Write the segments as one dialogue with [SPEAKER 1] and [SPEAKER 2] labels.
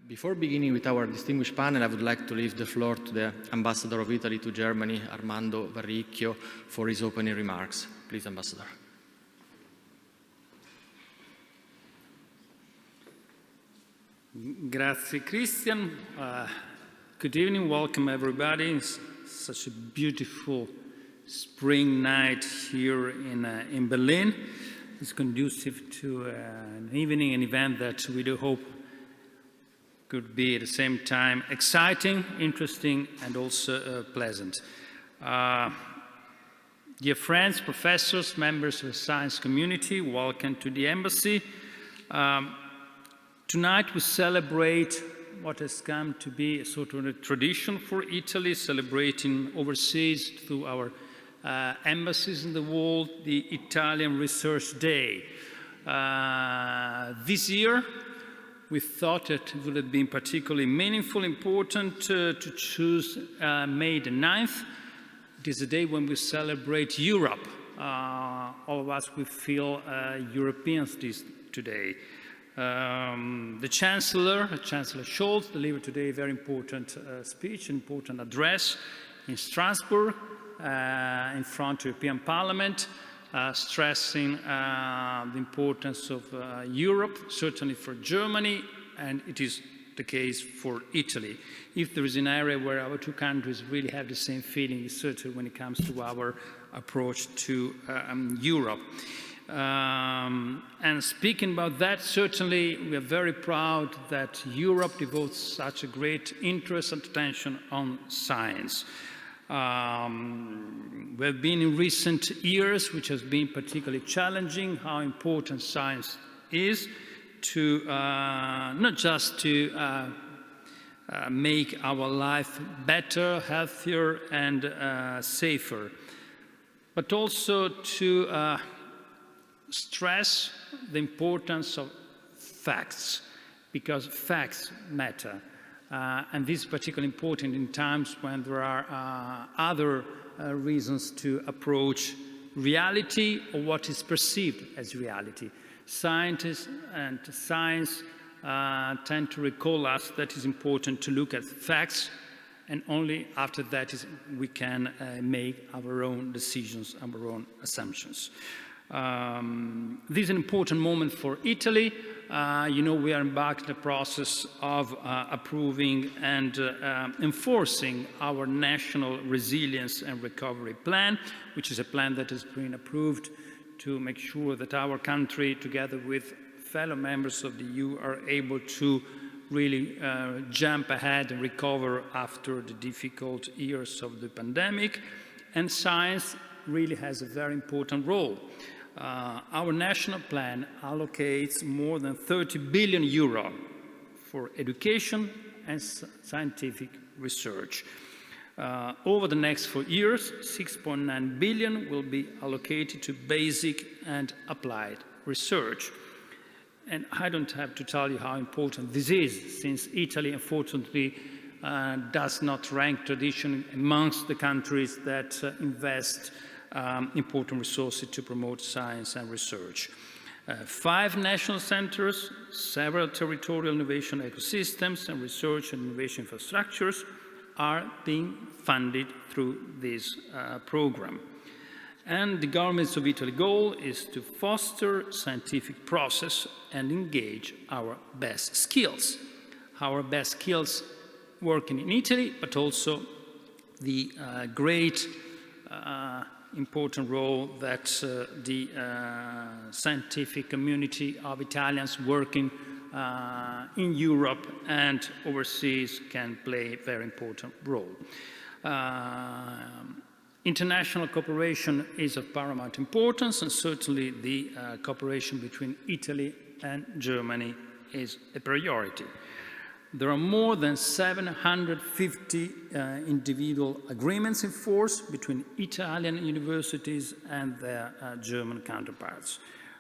[SPEAKER 1] Before beginning with our distinguished panel, I would like to leave the floor to the Ambassador of Italy to Germany, Armando Varricchio, for his opening remarks. Please, Ambassador.
[SPEAKER 2] Grazie, Christian. Good evening, welcome everybody. It's such a beautiful spring night here in Berlin. It's conducive to an evening, an event that we do hope could be at the same time exciting, interesting, and also pleasant. Dear friends, professors, members of the science community, welcome to the embassy. Tonight we celebrate what has come to be a sort of a tradition for Italy, celebrating overseas through our embassies in the world, the Italian Research Day. This year, we thought it would have been particularly meaningful, important to choose May the 9th. It is a day when we celebrate Europe. All of us, we feel Europeans today. The Chancellor Scholz, delivered today a very important speech, important address in Strasbourg, in front of the European Parliament, stressing the importance of Europe, certainly for Germany, and it is the case for Italy. If there is an area where our two countries really have the same feeling, it's certainly when it comes to our approach to Europe. And speaking about that, certainly we are very proud that Europe devotes such a great interest and attention on science. We have been in recent years, which has been particularly challenging, how important science is to not just to make our life better, healthier, and safer, but also to stress the importance of facts, because facts matter. And this is particularly important in times when there are other reasons to approach reality or what is perceived as reality. Scientists and science tend to recall us that it is important to look at facts, and only after that we can make our own decisions, our own assumptions. This is an important moment for Italy. You know, we are embarked in the process of approving and enforcing our National Resilience and Recovery Plan, which is a plan that has been approved to make sure that our country, together with fellow members of the EU, are able to really jump ahead and recover after the difficult years of the pandemic. And science really has a very important role. Our national plan allocates more than 30 billion euro for education and scientific research. Over the next 4 years, 6.9 billion will be allocated to basic and applied research. And I don't have to tell you how important this is, since Italy, unfortunately, does not rank traditionally amongst the countries that invest important resources to promote science and research. 5 national centers, several territorial innovation ecosystems, and research and innovation infrastructures are being funded through this program. And the government of Italy's goal is to foster scientific process and engage our best skills. Our best skills working in Italy, but also the great important role that the scientific community of Italians working in Europe and overseas can play a very important role. International cooperation is of paramount importance, and certainly the cooperation between Italy and Germany is a priority. There are more than 750 individual agreements in force between Italian universities and their German counterparts.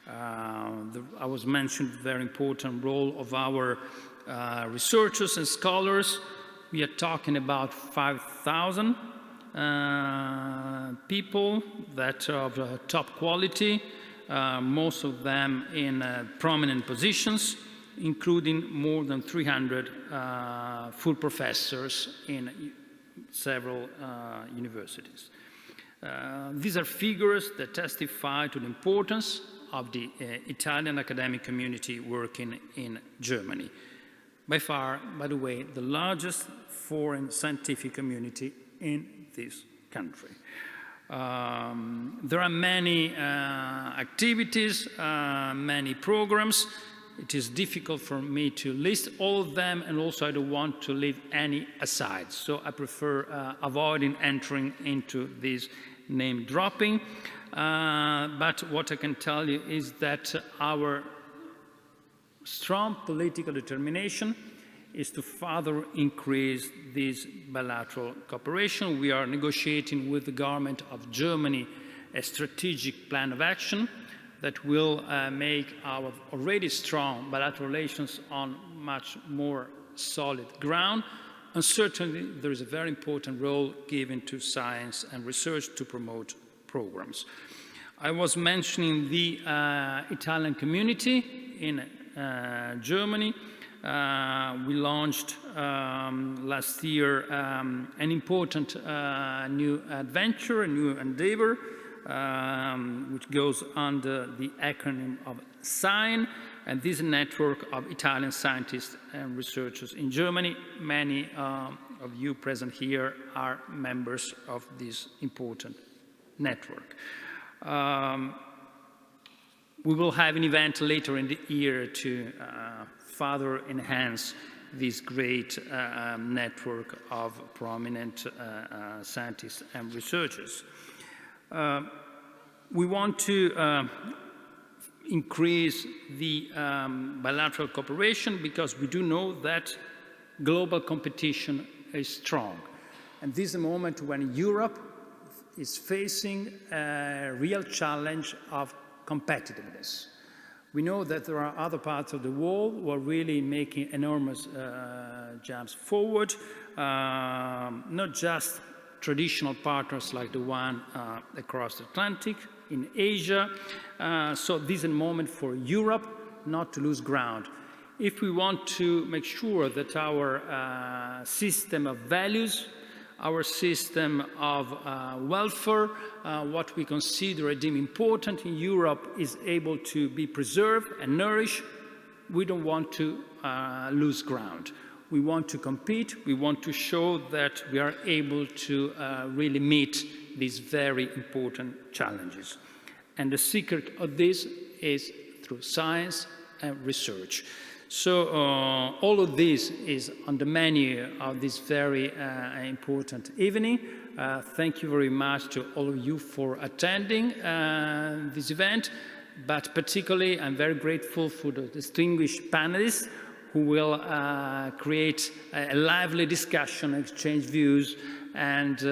[SPEAKER 2] I was mentioned the very important role of our researchers and scholars. We are talking about 5,000 people that are of top quality, most of them in prominent positions. including more than 300 full professors in several universities. These are figures that testify to the importance of the Italian academic community working in Germany. By far, by the way, the largest foreign scientific community in this country. There are many activities, many programs. It is difficult for me to list all of them, and also I don't want to leave any aside. So I prefer avoiding entering into this name dropping. But what I can tell you is that our strong political determination is to further increase this bilateral cooperation. We are negotiating with the government of Germany a strategic plan of action that will make our already strong bilateral relations on much more solid ground. And certainly there is a very important role given to science and research to promote programs. I was mentioning the Italian community in Germany. We launched last year an important new adventure, a new endeavor, which goes under the acronym of SIGN, and this network of Italian scientists and researchers in Germany. Many of you present here are members of this important network. We will have an event later in the year to further enhance this great network of prominent scientists and researchers. We want to increase the bilateral cooperation because we do know that global competition is strong. And this is a moment when Europe is facing a real challenge of competitiveness. We know that there are other parts of the world who are really making enormous jumps forward, not just traditional partners like the one across the Atlantic, in Asia. So this is a moment for Europe not to lose ground. If we want to make sure that our system of values, our system of welfare, what we consider and deem important in Europe is able to be preserved and nourished, we don't want to lose ground. We want to compete. We want to show that we are able to really meet these very important challenges. And the secret of this is through science and research. So all of this is on the menu of this very important evening. Thank you very much to all of you for attending this event, but particularly I'm very grateful for the distinguished panelists who will create a lively discussion, exchange views, and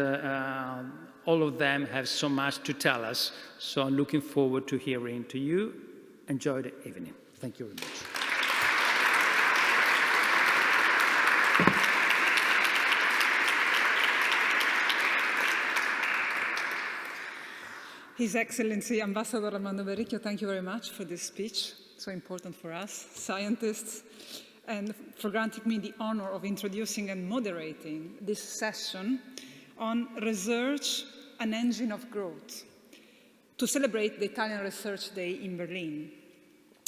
[SPEAKER 2] all of them have so much to tell us. So I'm looking forward to hearing to you. Enjoy the evening. Thank you very much.
[SPEAKER 3] His Excellency Ambassador Varricchio, thank you very much for this speech, so important for us, scientists, and for granting me the honor of introducing and moderating this session on research, an engine of growth, to celebrate the Italian Research Day in Berlin.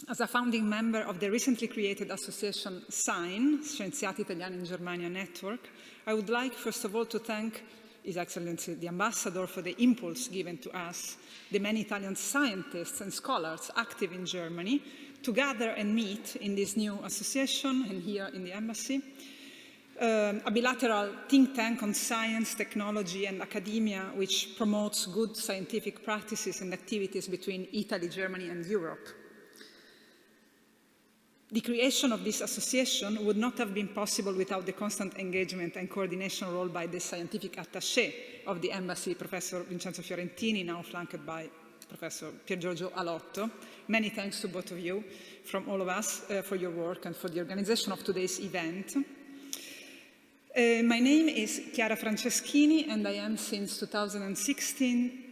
[SPEAKER 3] As a founding member of the recently created association SIGN, Scienziati Italiani in Germania Network, I would like, first of all, to thank His Excellency the Ambassador for the impulse given to us, the many Italian scientists and scholars active in Germany, to gather and meet in this new association and here in the embassy, a bilateral think tank on science, technology and academia which promotes good scientific practices and activities between Italy, Germany and Europe. The creation of this association would not have been possible without the constant engagement and coordination role by the scientific attaché of the embassy, Professor Vincenzo Fiorentini, now flanked by Professor Pier Giorgio Alotto. Many thanks to both of you, from all of us, for your work and for the organization of today's event. My name is Chiara Franceschini, and I am since 2016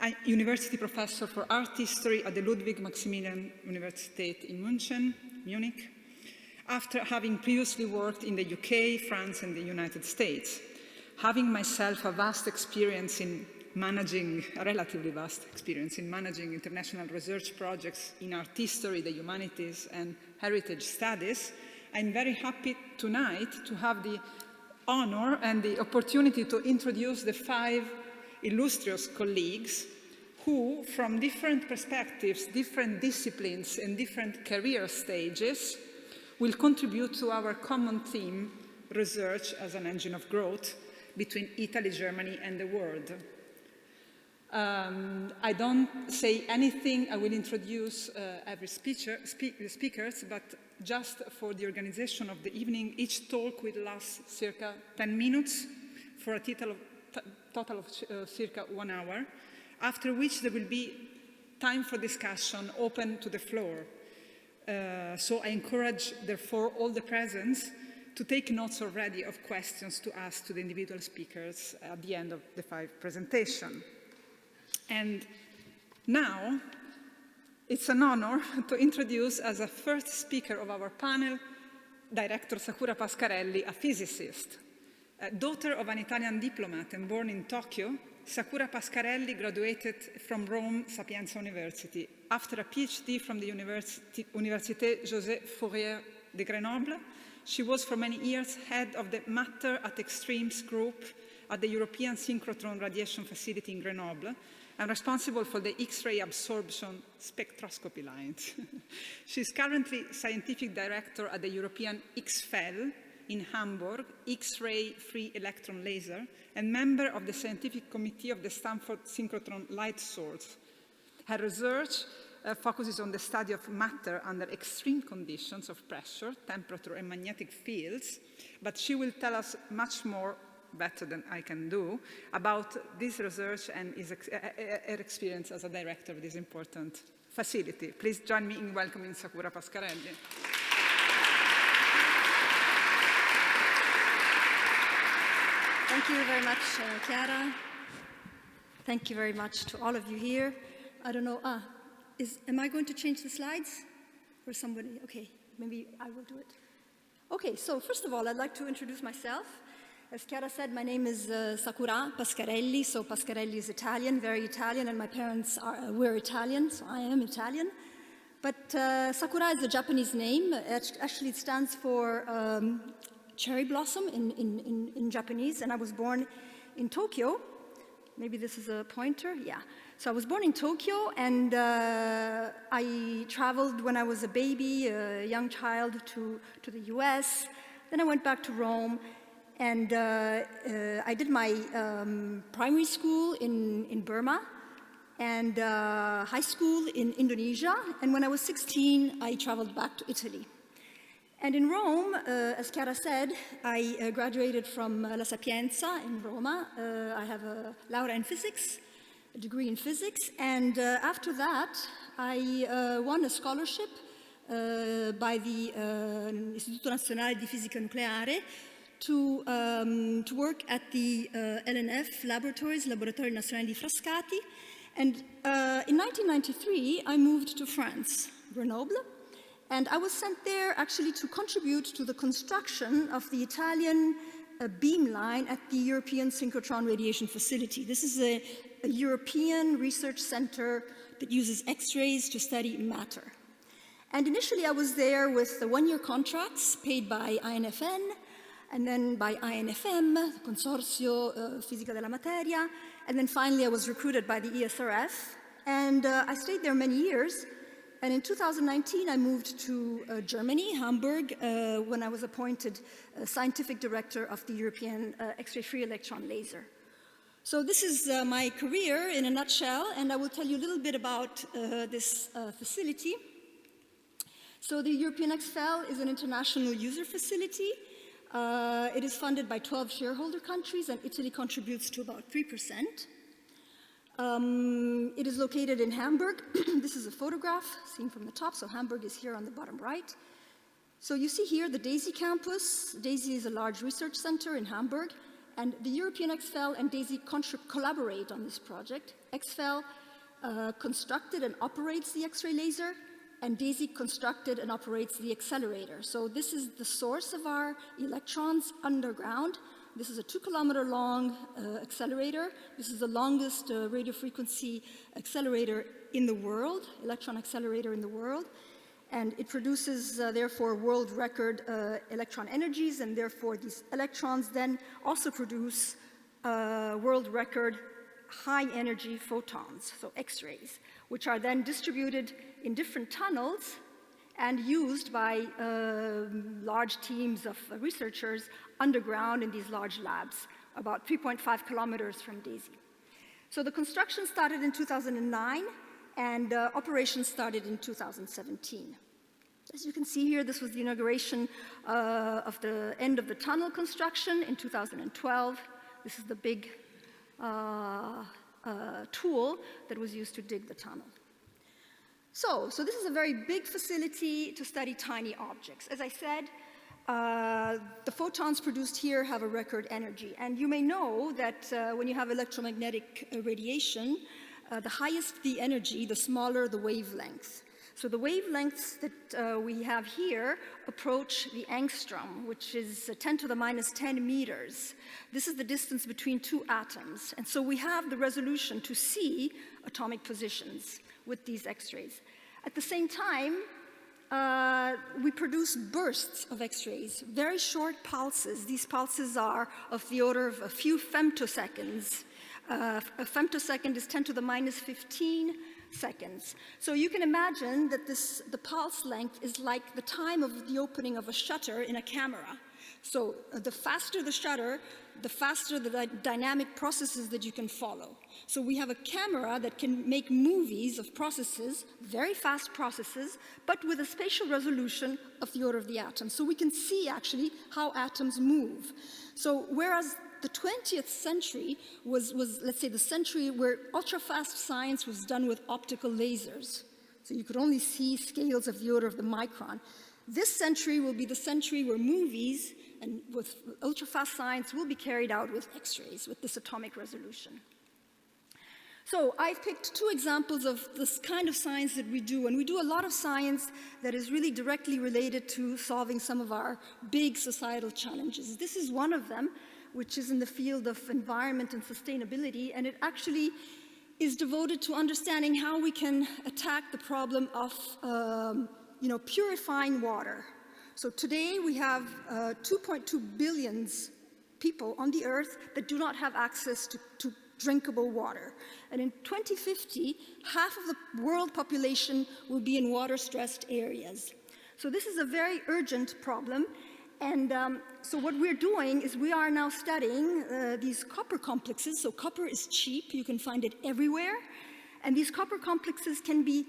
[SPEAKER 3] a university professor for art history at the Ludwig Maximilian Universität in Munich. after having previously worked in the UK, France, and the United States. Having myself a relatively vast experience in managing international research projects in art history, the humanities, and heritage studies, I'm very happy tonight to have the honor and the opportunity to introduce the 5 illustrious colleagues who, from different perspectives, different disciplines, and different career stages, will contribute to our common theme, research as an engine of growth between Italy, Germany, and the world. I don't say anything, I will introduce every speakers, but just for the organization of the evening, each talk will last circa 10 minutes for a total of circa 1 hour, after which there will be time for discussion open to the floor. So I encourage, therefore, all the presents to take notes already of questions to ask to the individual speakers at the end of the 5 presentation. And now, it's an honor to introduce as a first speaker of our panel, Director Sakura Pascarelli, a physicist. Daughter of an Italian diplomat and born in Tokyo, Sakura Pascarelli graduated from Rome Sapienza University. After a PhD from the Université José Fourier de Grenoble, she was for many years head of the Matter at Extremes group at the European Synchrotron Radiation Facility in Grenoble, and responsible for the X-ray absorption spectroscopy lines. She's currently scientific director at the European XFEL in Hamburg, X-ray free electron laser, and member of the scientific committee of the Stanford Synchrotron light source. Her research focuses on the study of matter under extreme conditions of pressure, temperature, and magnetic fields, but she will tell us much more, better than I can do, about this research and her experience as a director of this important facility. Please join me in welcoming Sakura Pascarelli.
[SPEAKER 4] Thank you very much, Chiara. Thank you very much to all of you here. I don't know, am I going to change the slides? Or somebody? Okay, maybe I will do it. Okay, so first of all, I'd like to introduce myself. As Chiara said, my name is Sakura Pascarelli. So Pascarelli is Italian, very Italian, and my parents were Italian, so I am Italian. But Sakura is a Japanese name. Actually, it stands for cherry blossom in Japanese, and I was born in Tokyo. Maybe this is a pointer, yeah. So I was born in Tokyo, and I traveled when I was a baby, a young child, to the US. Then I went back to Rome, and I did my primary school in Burma, and high school in Indonesia. And when I was 16, I traveled back to Italy. And in Rome, as Chiara said, I graduated from La Sapienza in Roma. I have a laurea in physics, a degree in physics. And after that, I won a scholarship by the Istituto Nazionale di Fisica Nucleare to work at the LNF laboratories, Laboratori Nazionali di Frascati. And in 1993, I moved to France, Grenoble. And I was sent there actually to contribute to the construction of the Italian beamline at the European Synchrotron Radiation Facility. This is a European research center that uses X-rays to study matter. And initially I was there with the one-year contracts paid by INFN, and then by INFM, the Consorzio Fisica della Materia, and then finally I was recruited by the ESRF, and I stayed there many years. And in 2019, I moved to Germany, Hamburg, when I was appointed scientific director of the European X-ray free electron laser. So this is my career in a nutshell, and I will tell you a little bit about this facility. So the European XFEL is an international user facility. It is funded by 12 shareholder countries, and Italy contributes to about 3%. It is located in Hamburg. This is a photograph seen from the top, so Hamburg is here on the bottom right. So you see here the DAISY campus. DAISY is a large research center in Hamburg, and the European XFEL and DAISY collaborate on this project. XFEL constructed and operates the X-ray laser, and DAISY constructed and operates the accelerator. So this is the source of our electrons underground. This is a 2-kilometer long accelerator. This is the longest radio frequency accelerator in the world, electron accelerator in the world. And it produces, therefore, world record electron energies, and therefore these electrons then also produce world record high energy photons, so X-rays, which are then distributed in different tunnels and used by large teams of researchers underground in these large labs, about 3.5 kilometers from DAISY. So the construction started in 2009, and operations started in 2017. As you can see here, this was the inauguration of the end of the tunnel construction in 2012. This is the big tool that was used to dig the tunnel. So this is a very big facility to study tiny objects. As I said, the photons produced here have a record energy. And you may know that when you have electromagnetic radiation, the highest the energy, the smaller the wavelength. So the wavelengths that we have here approach the angstrom, which is 10 to the minus 10 meters. This is the distance between two atoms. And so we have the resolution to see atomic positions with these X-rays. At the same time, we produce bursts of X-rays, very short pulses. These pulses are of the order of a few femtoseconds. A femtosecond is 10 to the minus 15 seconds. So you can imagine that the pulse length is like the time of the opening of a shutter in a camera. So the faster the shutter, the faster the dynamic processes that you can follow. So we have a camera that can make movies of processes, very fast processes, but with a spatial resolution of the order of the atom. So we can see actually how atoms move. So whereas the 20th century was, let's say, the century where ultra-fast science was done with optical lasers. So you could only see scales of the order of the micron. This century will be the century where movies and with ultra-fast science will be carried out with X-rays, with this atomic resolution. So I've picked two examples of this kind of science that we do, and we do a lot of science that is really directly related to solving some of our big societal challenges. This is one of them, which is in the field of environment and sustainability, and it actually is devoted to understanding how we can attack the problem of purifying water. So today we have 2.2 billion people on the earth that do not have access to drinkable water. And in 2050, half of the world population will be in water-stressed areas. So this is a very urgent problem. And so what we're doing is we are now studying these copper complexes. So copper is cheap, you can find it everywhere. And these copper complexes can be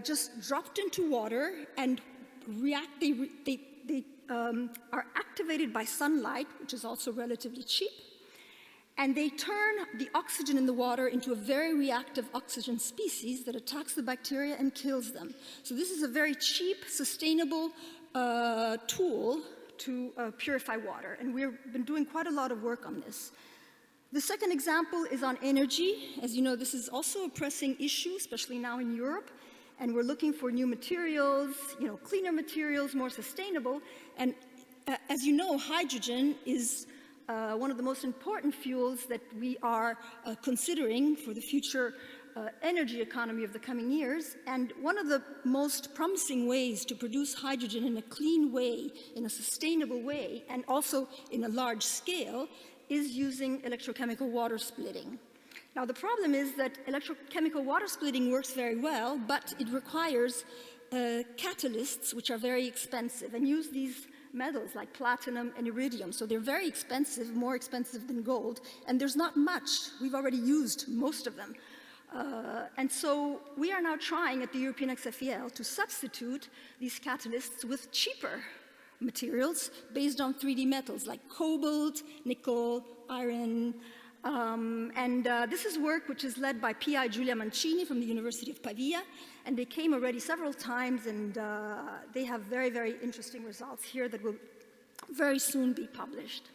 [SPEAKER 4] just dropped into water and react. They are activated by sunlight, which is also relatively cheap. And they turn the oxygen in the water into a very reactive oxygen species that attacks the bacteria and kills them. So this is a very cheap, sustainable tool to purify water, and we've been doing quite a lot of work on this. The second example is on energy. As you know, this is also a pressing issue, especially now in Europe, and we're looking for new materials, cleaner materials, more sustainable. And as you know, hydrogen is one of the most important fuels that we are considering for the future energy economy of the coming years. And one of the most promising ways to produce hydrogen in a clean way, in a sustainable way, and also in a large scale, is using electrochemical water splitting. Now, the problem is that electrochemical water splitting works very well, but it requires catalysts, which are very expensive, and use these metals like platinum and iridium. So they're very expensive, more expensive than gold, and there's not much. We've already used most of them. And so we are now trying at the EU-XFEL to substitute these catalysts with cheaper materials based on 3D metals like cobalt, nickel, iron. This is work which is led by PI Giulia Mancini from the University of Pavia, and they came already several times, and they have very, very interesting results here that will very soon be published.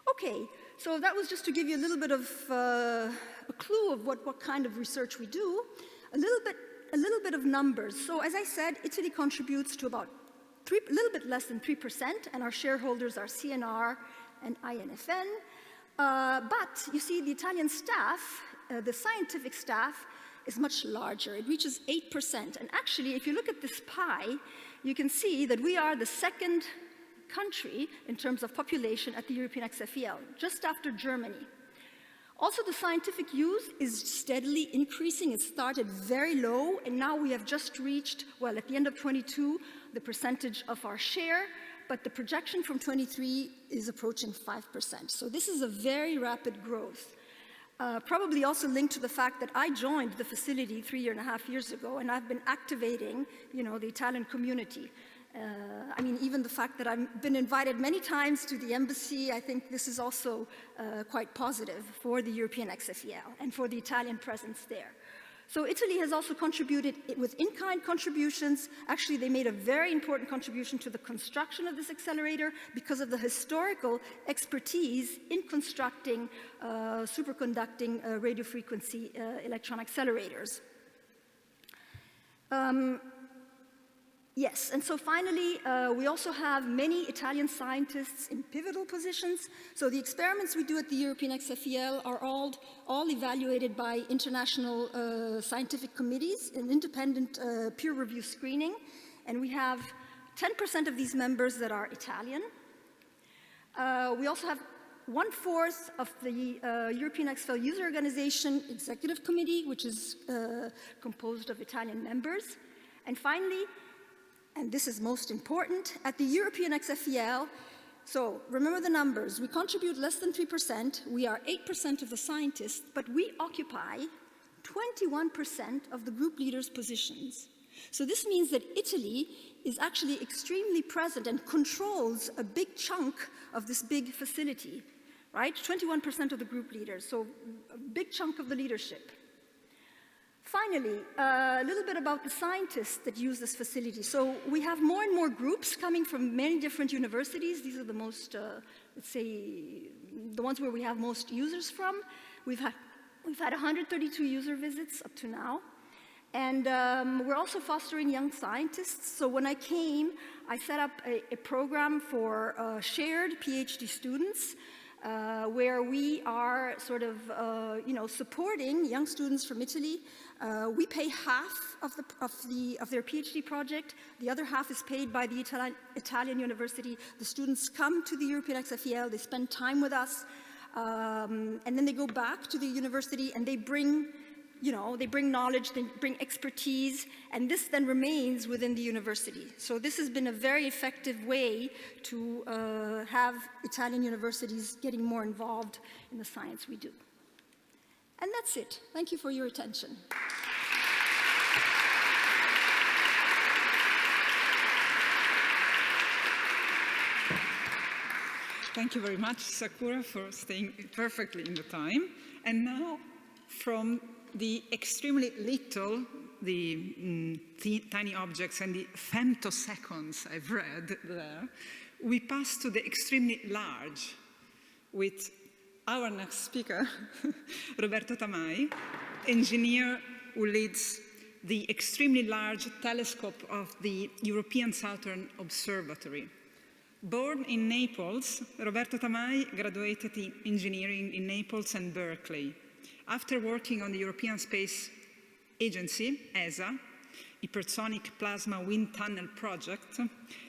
[SPEAKER 4] Okay, so that was just to give you a little bit of a clue of what kind of research we do. A little bit a little bit of numbers. So as I said, Italy contributes to about a little bit less than 3%, and our shareholders are CNR and INFN. But you see, the Italian staff, the scientific staff, is much larger. It reaches 8%. And actually, if you look at this pie, you can see that we are the second country in terms of population at the European XFEL, just after Germany. Also, the scientific use is steadily increasing. It started very low, and now we have just reached, well, at the end of 22, the percentage of our share, but the projection from 23 is approaching 5%. So this is a very rapid growth. Probably also linked to the fact that I joined the facility 3.5 years ago, and I've been activating, the Italian community. I mean, even the fact that I've been invited many times to the embassy, I think this is also quite positive for the European XFEL and for the Italian presence there. So Italy has also contributed with in-kind contributions. Actually, they made a very important contribution to the construction of this accelerator because of the historical expertise in constructing superconducting radio frequency electron accelerators. Yes, and so finally, we also have many Italian scientists in pivotal positions. So the experiments we do at the European XFEL are all evaluated by international scientific committees in independent peer review screening. And we have 10% of these members that are Italian. We also have 1/4 of the European XFEL User Organization Executive Committee, which is composed of Italian members. And finally, and this is most important, at the European XFEL, so remember the numbers, we contribute less than 3%, we are 8% of the scientists, but we occupy 21% of the group leaders' positions. So this means that Italy is actually extremely present and controls a big chunk of this big facility, right? 21% of the group leaders, so a big chunk of the leadership. Finally, a little bit about the scientists that use this facility. So we have more and more groups coming from many different universities. These are the most, let's say, the ones where we have most users from. We've had 132 user visits up to now. And we're also fostering young scientists. So when I came, I set up a program for shared PhD students where we are sort of, supporting young students from Italy. We pay half of their PhD project. The other half is paid by the Italian university. The students come to the European XFEL, they spend time with us, and then they go back to the university and they bring, they bring knowledge, they bring expertise, and this then remains within the university. So this has been a very effective way to have Italian universities getting more involved in the science we do. And that's it. Thank you for your attention.
[SPEAKER 3] Thank you very much, Sakura, for staying perfectly in the time. And now, from the extremely little, the tiny objects and the femtoseconds I've read there, we pass to the extremely large with our next speaker, Roberto Tamai, engineer who leads the extremely large telescope of the European Southern Observatory. Born in Naples, Roberto Tamai graduated in engineering in Naples and Berkeley. After working on the European Space Agency, ESA, Hypersonic Plasma Wind Tunnel Project,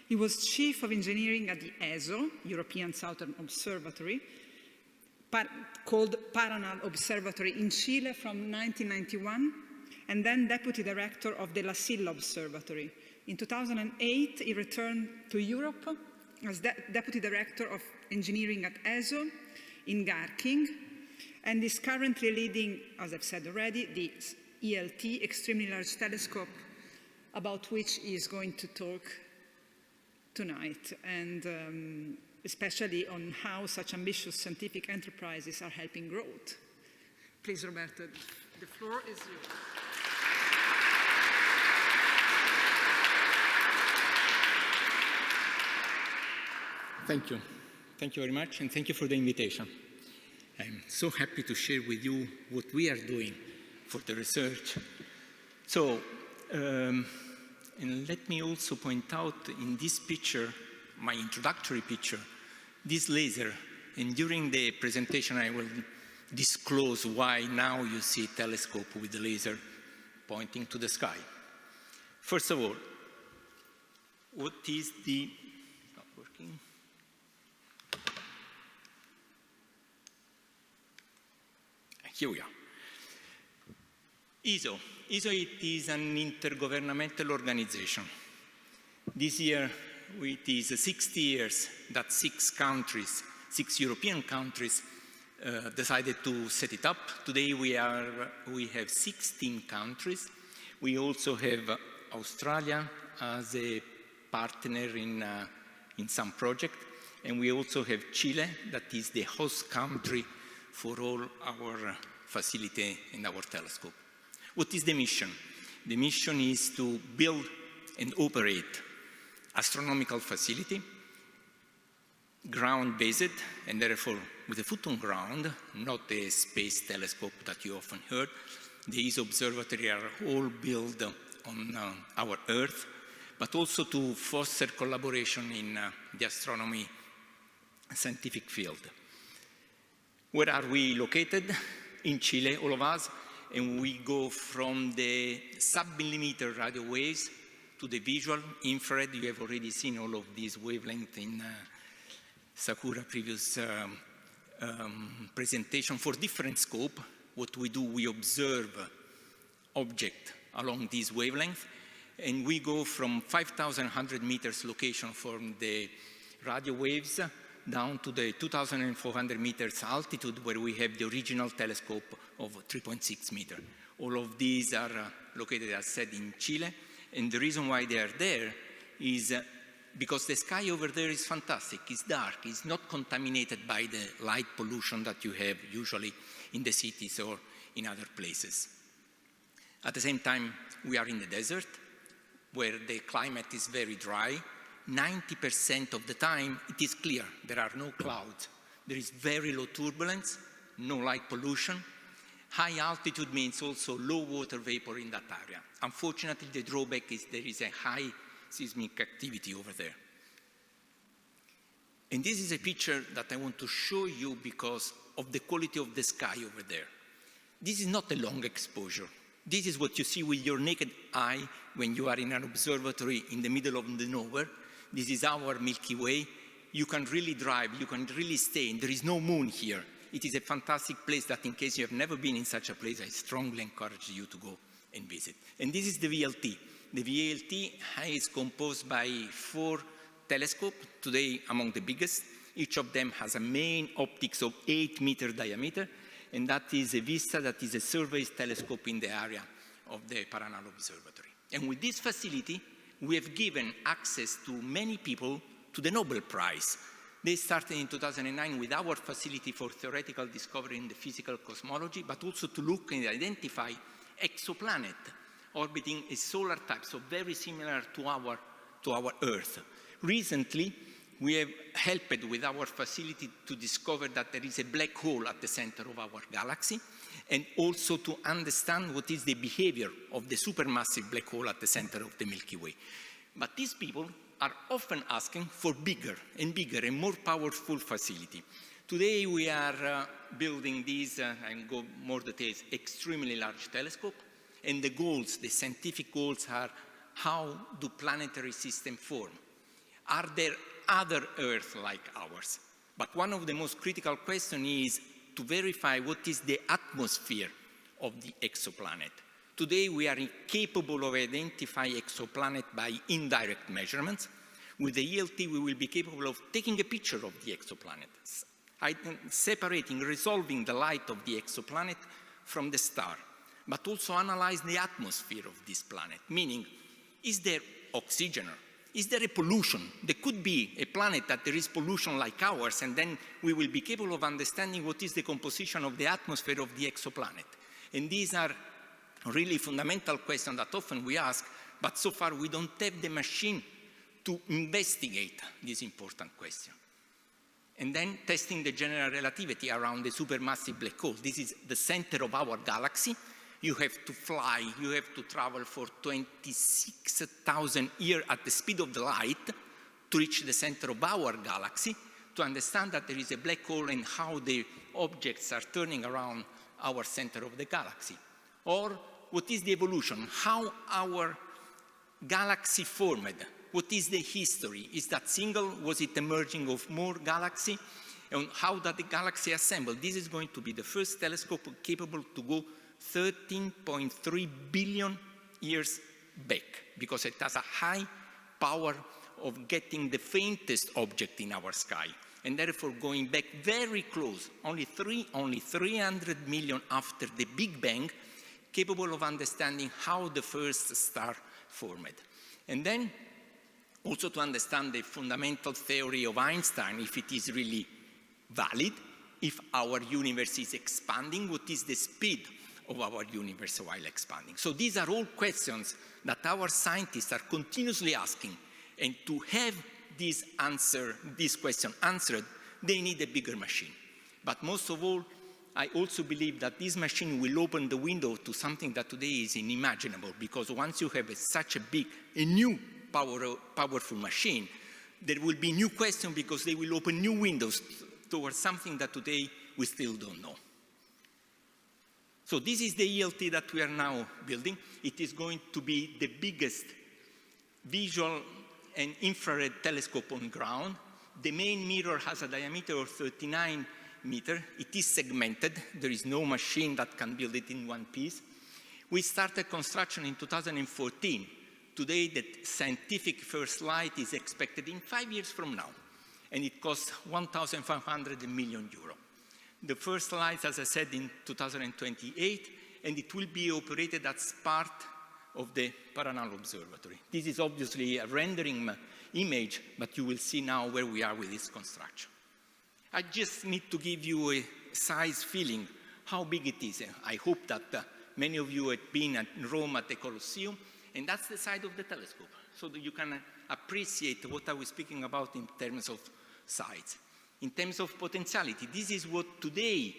[SPEAKER 3] he was Chief of Engineering at the ESO, European Southern Observatory, called Paranal Observatory in Chile from 1991, and then Deputy Director of the La Silla Observatory. In 2008, he returned to Europe as Deputy Director of Engineering at ESO in Garching, and is currently leading, as I've said already, the ELT, Extremely Large Telescope, about which he is going to talk tonight, and especially on how such ambitious scientific enterprises are helping growth. Please, Roberto, the floor is yours.
[SPEAKER 5] Thank you. Thank you very much, and thank you for the invitation. I'm so happy to share with you what we are doing for the research. So, And let me also point out in this picture, my introductory picture, this laser. And during the presentation, I will disclose why now you see a telescope with the laser pointing to the sky. First of all, what is the, not working. Here we are. ESO. ESO is an intergovernmental organization. This year, it is 60 years that 6 countries, 6 European countries, decided to set it up. Today we have 16 countries. We also have Australia as a partner in some project, and we also have Chile, that is the host country for all our facility and our telescope. What is the mission? The mission is to build and operate astronomical facility, ground-based, and therefore with a foot on ground, not a space telescope that you often heard. These observatories are all built on our Earth, but also to foster collaboration in the astronomy scientific field. Where are we located? In Chile, all of us, and we go from the sub-millimeter radio waves to the visual infrared. You have already seen all of these wavelengths in Sakura previous presentation. For different scope, what we do, we observe object along this wavelength, and we go from 5,100 meters location from the radio waves down to the 2,400 meters altitude, where we have the original telescope of 3.6 meters. All of these are located, as said, in Chile, and the reason why they are there is because the sky over there is fantastic. It's dark. It's not contaminated by the light pollution that you have usually in the cities or in other places. At the same time, we are in the desert, where the climate is very dry. 90% of the time, it is clear. There are no clouds. There is very low turbulence, no light pollution. High altitude means also low water vapor in that area. Unfortunately, the drawback is there is a high seismic activity over there. And this is a picture that I want to show you because of the quality of the sky over there. This is not a long exposure. This is what you see with your naked eye when you are in an observatory in the middle of the nowhere. This is our Milky Way. You can really drive, you can really stay, and there is no moon here. It is a fantastic place that, in case you have never been in such a place, I strongly encourage you to go and visit. And this is the VLT. The VLT is composed by 4 telescopes, today among the biggest. Each of them has a main optics of 8-meter diameter, and that is a VISTA, that is a survey telescope in the area of the Paranal Observatory. And with this facility, we have given access to many people to the Nobel Prize. They started in 2009 with our facility for theoretical discovery in the physical cosmology, but also to look and identify exoplanet orbiting a solar type, so very similar to our Earth. Recently, we have helped with our facility to discover that there is a black hole at the center of our galaxy, and also to understand what is the behavior of the supermassive black hole at the center of the Milky Way. But these people are often asking for bigger and more powerful facility. Today we are building these, and go more details, extremely large telescope, and the goals, the scientific goals are, how do planetary systems form? Are there other Earths like ours? But one of the most critical questions is to verify what is the atmosphere of the exoplanet. Today we are incapable of identifying exoplanet by indirect measurements. With the ELT we will be capable of taking a picture of the exoplanet, separating, resolving the light of the exoplanet from the star, but also analyze the atmosphere of this planet, meaning, is there oxygen? Is there a pollution? There could be a planet that there is pollution like ours, and then we will be capable of understanding what is the composition of the atmosphere of the exoplanet. And these are really fundamental questions that often we ask, but so far we don't have the machine to investigate this important question. And then testing the general relativity around the supermassive black hole. This is the center of our galaxy, You have to fly, you have to travel for 26,000 years at the speed of the light to reach the center of our galaxy, to understand that there is a black hole and how the objects are turning around our center of the galaxy. Or what is the evolution? How our galaxy formed? What is the history? Is that single? Was it emerging of more galaxy? And how did the galaxy assemble? This is going to be the first telescope capable to go 13.3 billion years back, because it has a high power of getting the faintest object in our sky, and therefore going back very close, only 300 million after the Big Bang, capable of understanding how the first star formed. And then also to understand the fundamental theory of Einstein, if it is really valid, if our universe is expanding, what is the speed of our universe while expanding? So these are all questions that our scientists are continuously asking, and to have this question answered, they need a bigger machine. But most of all, I also believe that this machine will open the window to something that today is unimaginable, because once you have such a big, a new powerful machine, there will be new questions because they will open new windows towards something that today we still don't know. So this is the ELT that we are now building. It is going to be the biggest visual and infrared telescope on ground. The main mirror has a diameter of 39 meters. It is segmented. There is no machine that can build it in one piece. We started construction in 2014. Today, the scientific first light is expected in 5 years from now, and it costs 1,500 million euro. The first light, as I said, in 2028, and it will be operated as part of the Paranal Observatory. This is obviously a rendering image, but you will see now where we are with this construction. I just need to give you a size feeling, how big it is. I hope that many of you have been at Rome at the Colosseum, and that's the size of the telescope, so that you can appreciate what I was speaking about in terms of size. In terms of potentiality, this is what today,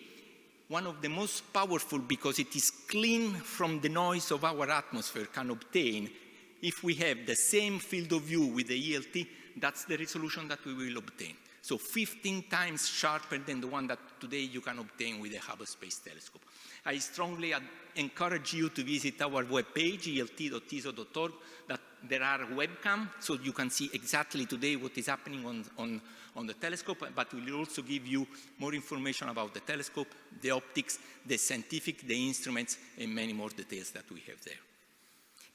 [SPEAKER 5] one of the most powerful, because it is clean from the noise of our atmosphere, can obtain. If we have the same field of view with the ELT, that's the resolution that we will obtain. So 15 times sharper than the one that today you can obtain with the Hubble Space Telescope. I strongly encourage you to visit our webpage, elt.iso.org, that there are webcams, so you can see exactly today what is happening on the telescope, but we'll also give you more information about the telescope, the optics, the scientific, the instruments, and many more details that we have there.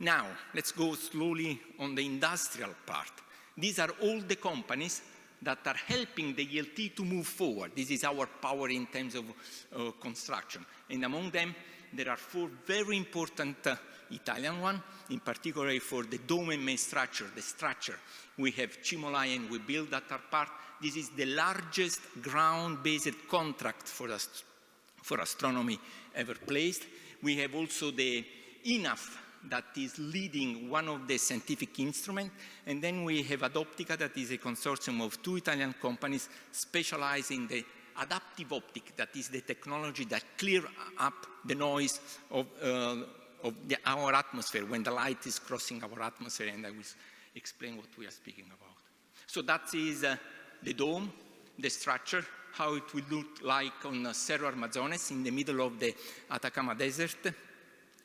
[SPEAKER 5] Now, let's go slowly on the industrial part. These are all the companies that are helping the ELT to move forward. This is our power in terms of construction. And among them, there are 4 very important Italian ones, in particular for the dome and main structure, the structure. We have Cimolai, and we build that are part. This is the largest ground-based contract for astronomy ever placed. We have also the INAF, that is leading one of the scientific instruments. And then we have Adoptica, that is a consortium of 2 Italian companies specialized in the adaptive optic, that is the technology that clears up the noise of our atmosphere when the light is crossing our atmosphere, and I will explain what we are speaking about. So that is the dome, the structure, how it will look like on Cerro Armazones in the middle of the Atacama Desert.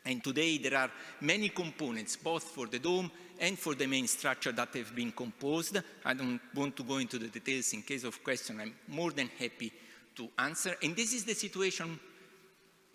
[SPEAKER 5] And today there are many components, both for the dome and for the main structure, that have been composed. I don't want to go into the details. In case of question, I'm more than happy to answer. And this is the situation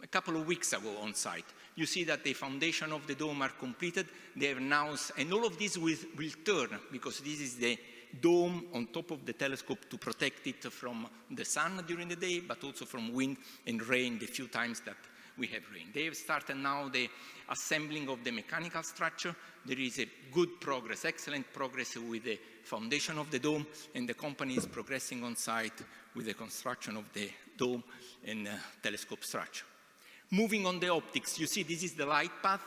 [SPEAKER 5] a couple of weeks ago on site. You see that the foundation of the dome are completed. They have now, and all of this will turn, because this is the dome on top of the telescope to protect it from the sun during the day, but also from wind and rain the few times that we have rain. They have started now the assembling of the mechanical structure. There is a good progress, excellent progress with the foundation of the dome, and the company is progressing on site with the construction of the dome and telescope structure. Moving on the optics, you see this is the light path,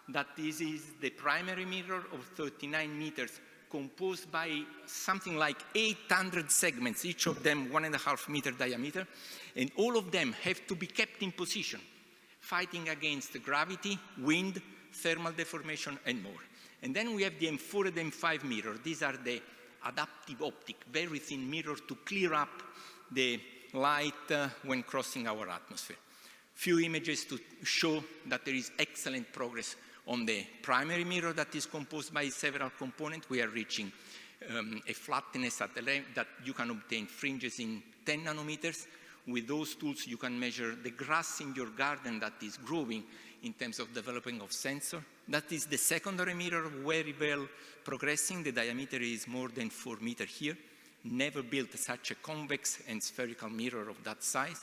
[SPEAKER 5] that this is the primary mirror of 39 meters, composed by something like 800 segments, each of them 1.5 meter diameter, and all of them have to be kept in position fighting against gravity, wind, thermal deformation, and more. And then we have the M4 and M5 mirror. These are the adaptive optic, very thin mirror to clear up the light when crossing our atmosphere. Few images to show that there is excellent progress on the primary mirror that is composed by several components. We are reaching a flatness at the length that you can obtain fringes in 10 nanometers. With those tools, you can measure the grass in your garden that is growing in terms of developing of sensor. That is the secondary mirror, very well progressing. The diameter is more than 4 meters here. Never built such a convex and spherical mirror of that size.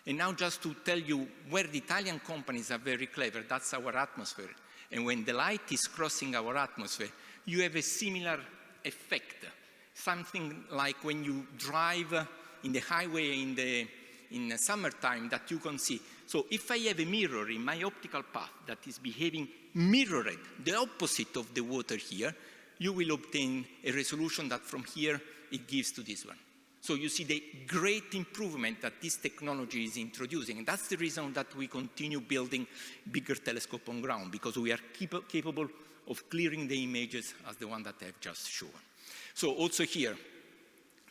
[SPEAKER 5] And now just to tell you where the Italian companies are very clever, that's our atmosphere. And when the light is crossing our atmosphere, you have a similar effect. Something like when you drive in the highway in the summertime that you can see. So if I have a mirror in my optical path that is behaving mirrored, the opposite of the water here, you will obtain a resolution that from here it gives to this one. So you see the great improvement that this technology is introducing. And that's the reason that we continue building bigger telescope on ground, because we are capable of clearing the images as the one that I've just shown. So also here,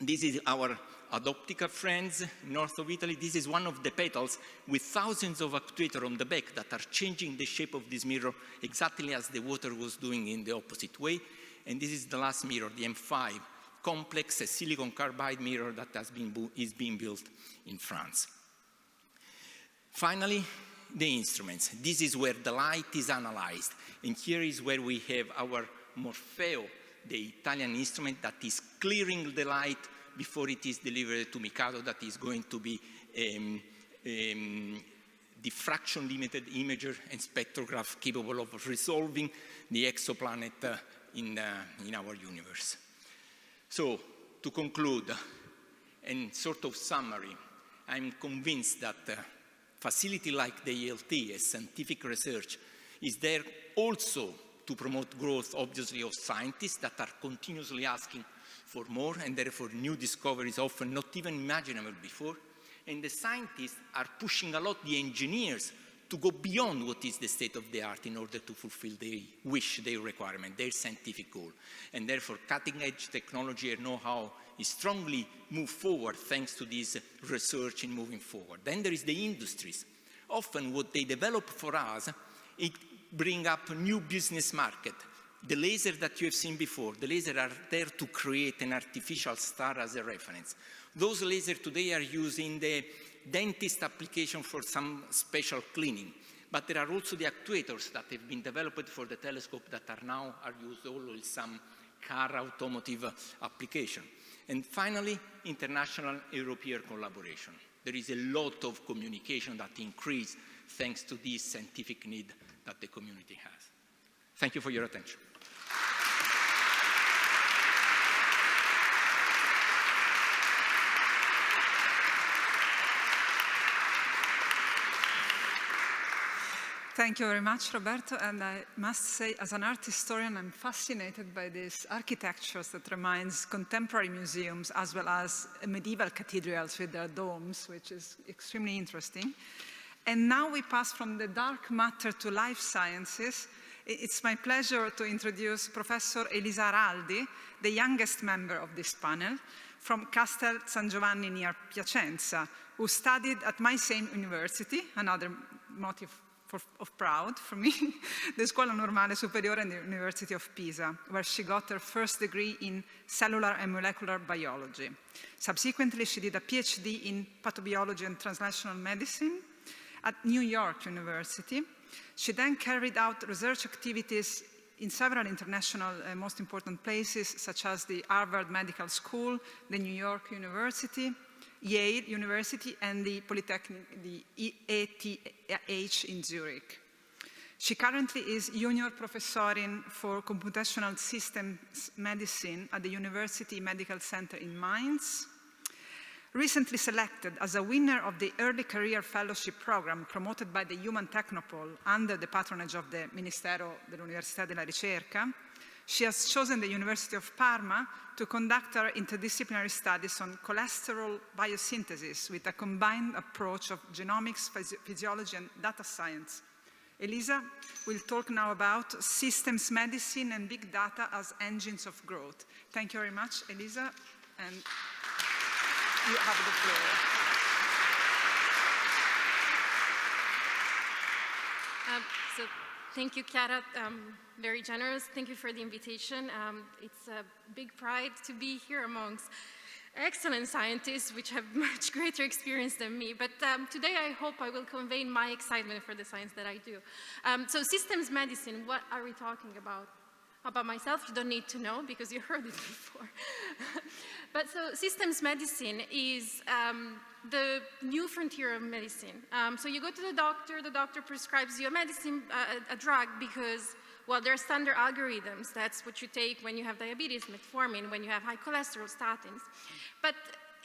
[SPEAKER 5] this is our Adoptica friends, north of Italy. This is one of the petals with thousands of actuators on the back that are changing the shape of this mirror exactly as the water was doing in the opposite way. And this is the last mirror, the M5, complex, a silicon carbide mirror that is being built in France. Finally, the instruments. This is where the light is analyzed. And here is where we have our Morpheo, the Italian instrument that is clearing the light before it is delivered to Mikado, that is going to be diffraction-limited imager and spectrograph capable of resolving the exoplanet in our universe. So, to conclude, and sort of summary, I'm convinced that facility like the ELT, as scientific research, is there also to promote growth, obviously, of scientists that are continuously asking for more, and therefore new discoveries often not even imaginable before. And the scientists are pushing a lot the engineers to go beyond what is the state of the art in order to fulfill their wish, their requirement, their scientific goal. And therefore, cutting-edge technology and know-how is strongly moved forward thanks to this research in moving forward. Then there is the industries. Often what they develop for us, it brings up a new business market. The laser that you have seen before, the lasers are there to create an artificial star as a reference. Those lasers today are used in the dentist application for some special cleaning. But there are also the actuators that have been developed for the telescope that are now used all in some car automotive application. And finally, international European collaboration. There is a lot of communication that increases thanks to this scientific need that the community has. Thank you for your attention.
[SPEAKER 3] Thank you very much, Roberto. And I must say, as an art historian, I'm fascinated by these architectures that reminds contemporary museums as well as medieval cathedrals with their domes, which is extremely interesting. And now we pass from the dark matter to life sciences. It's my pleasure to introduce Prof.Elisa Araldi, the youngest member of this panel, from Castel San Giovanni near Piacenza, who studied at my same university, another motive of proud for me, the Scuola Normale Superiore and the University of Pisa, where she got her first degree in cellular and molecular biology. Subsequently, she did a PhD in pathobiology and translational medicine at New York University. She then carried out research activities in several international most important places, such as the Harvard Medical School, the New York University, Yale University, and the Polytechnic, the ETH in Zurich. She currently is Junior Professorin for Computational Systems Medicine at the University Medical Center in Mainz. Recently selected as a winner of the Early Career Fellowship Program promoted by the Human Technopole under the patronage of the Ministero dell'Università della Ricerca, She has chosen the University of Parma to conduct her interdisciplinary studies on cholesterol biosynthesis with a combined approach of genomics, physiology, and data science. Elisa will talk now about systems medicine and big data as engines of growth. Thank you very much, Elisa, and you have the floor.
[SPEAKER 6] So thank you, Chiara. Very generous. Thank you for the invitation. It's a big pride to be here amongst excellent scientists, which have much greater experience than me. But today I hope I will convey my excitement for the science that I do. So systems medicine, what are we talking about? About myself, you don't need to know because you heard it before. But so systems medicine is the new frontier of medicine. So you go to the doctor prescribes you a medicine, a drug, because, well, there are standard algorithms. That's what you take when you have diabetes, metformin, when you have high cholesterol, statins. But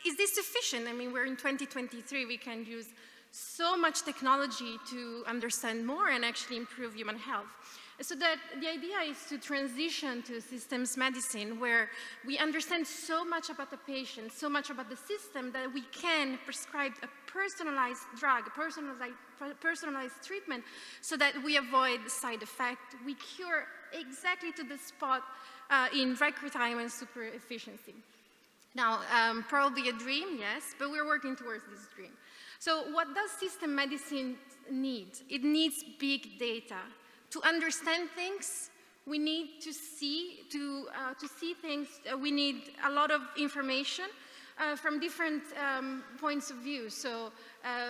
[SPEAKER 6] is this sufficient? I mean, we're in 2023, we can use so much technology to understand more and actually improve human health. So that the idea is to transition to systems medicine where we understand so much about the patient, so much about the system that we can prescribe a personalized drug, a personalized treatment so that we avoid side effect. We cure exactly to the spot in record time and super efficiency. Now, probably a dream, yes, but we're working towards this dream. So what does system medicine need? It needs big data. To understand things, we need to see things, we need a lot of information from different points of view. So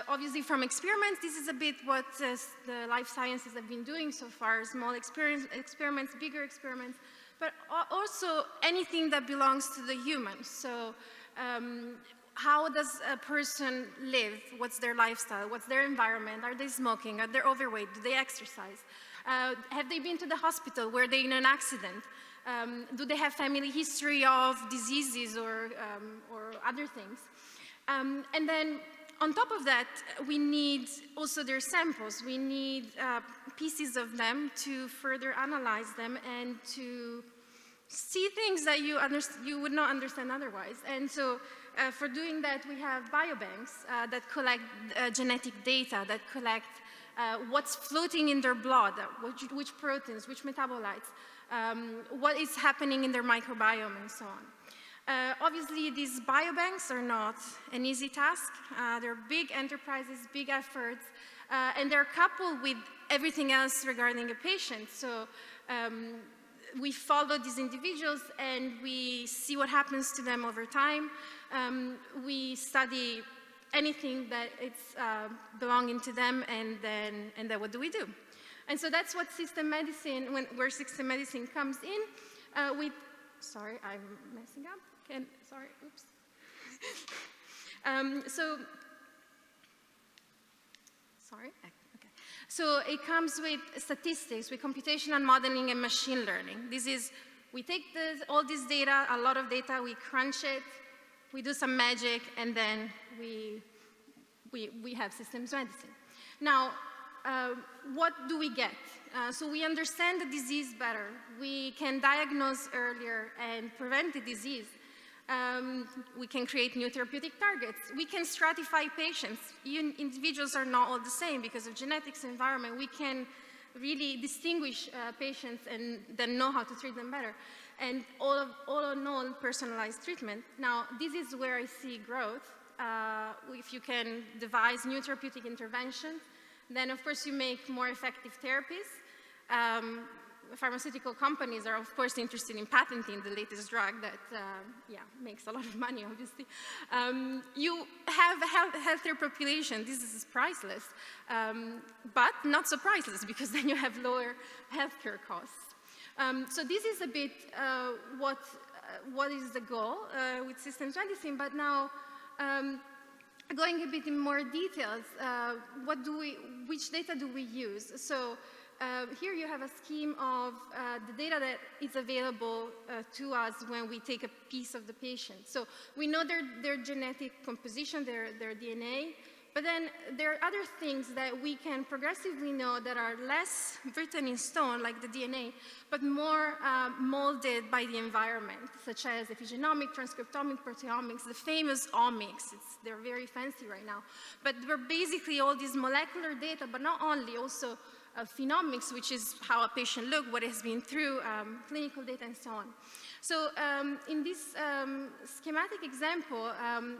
[SPEAKER 6] obviously from experiments, this is a bit what the life sciences have been doing so far, small experiments, bigger experiments, but also anything that belongs to the human. So how does a person live? What's their lifestyle? What's their environment? Are they smoking? Are they overweight? Do they exercise? Have they been to the hospital? Were they in an accident? Do they have family history of diseases or other things? And then on top of that, we need also their samples. We need pieces of them to further analyze them and to see things that you would not understand otherwise. And so for doing that, we have biobanks that collect genetic data, that collect what's floating in their blood, which proteins, which metabolites, what is happening in their microbiome, and so on. Obviously, these biobanks are not an easy task. They're big enterprises, big efforts, and they're coupled with everything else regarding a patient. So we follow these individuals and we see what happens to them over time. We study anything that it's belonging to them, and then what do we do? And so that's what system medicine, where system medicine comes in with, sorry, I'm messing up. Sorry, oops. So it comes with statistics, with computational modeling and machine learning. We take all this data, a lot of data, we crunch it, we do some magic, and then we have systems medicine. Now, what do we get? So we understand the disease better. We can diagnose earlier and prevent the disease. We can create new therapeutic targets. We can stratify patients. Individuals are not all the same because of genetics, environment. We can really distinguish patients and then know how to treat them better. And all in all, personalized treatment. Now, this is where I see growth. If you can devise new therapeutic interventions, then of course you make more effective therapies. Pharmaceutical companies are of course interested in patenting the latest drug that makes a lot of money, obviously. You have a healthier population. This is priceless, but not so priceless because then you have lower healthcare costs. So this is a bit what is the goal with systems medicine, but now going a bit in more details, which data do we use? So here you have a scheme of the data that is available to us when we take a piece of the patient. So we know their genetic composition, their DNA. But then there are other things that we can progressively know that are less written in stone, like the DNA, but more molded by the environment, such as epigenomic, transcriptomic, proteomics, the famous omics. They're very fancy right now. But we're basically all these molecular data, but not only, also phenomics, which is how a patient looked, what has been through, clinical data, and so on. So in this schematic example,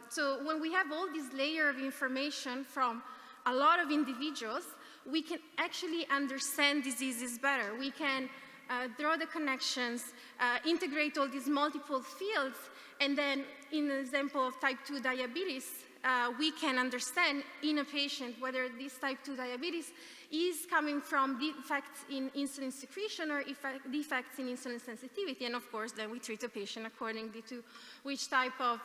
[SPEAKER 6] so when we have all this layer of information from a lot of individuals, we can actually understand diseases better. We can draw the connections, integrate all these multiple fields, and then in the example of type 2 diabetes, we can understand in a patient whether this type 2 diabetes is coming from defects in insulin secretion or defects in insulin sensitivity. And of course, then we treat the patient accordingly to which type of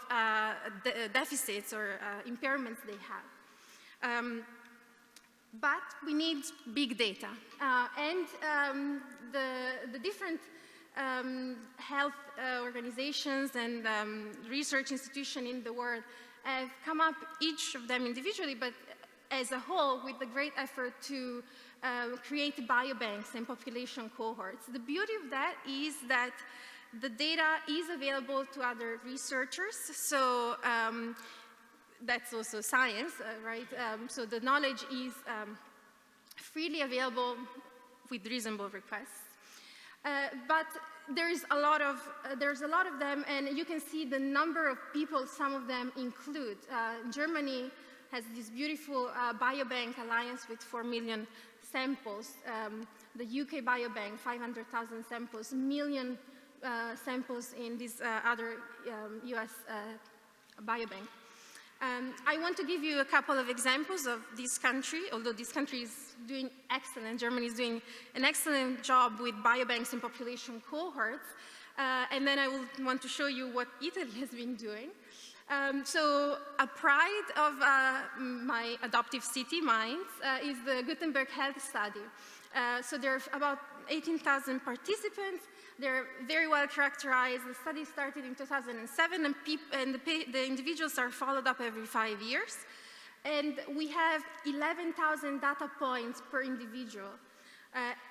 [SPEAKER 6] deficits or impairments they have. But we need big data. And the different health organizations and research institutions in the world have come up, each of them individually, but as a whole, with the great effort to create biobanks and population cohorts. The beauty of that is that the data is available to other researchers, so that's also science, right? So the knowledge is freely available with reasonable requests. But there's a lot of them, and you can see the number of people some of them include. Germany has this beautiful biobank alliance with 4 million samples. The UK biobank, 500,000 samples, million samples in this other US biobank. I want to give you a couple of examples of this country, although this country is doing excellent. Germany is doing an excellent job with biobanks and population cohorts. And then I will want to show you what Italy has been doing. So a pride of my adoptive city, Mainz, is the Gutenberg Health Study. So there are about 18,000 participants. They're very well characterized. The study started in 2007, and the individuals are followed up every 5 years. And we have 11,000 data points per individual,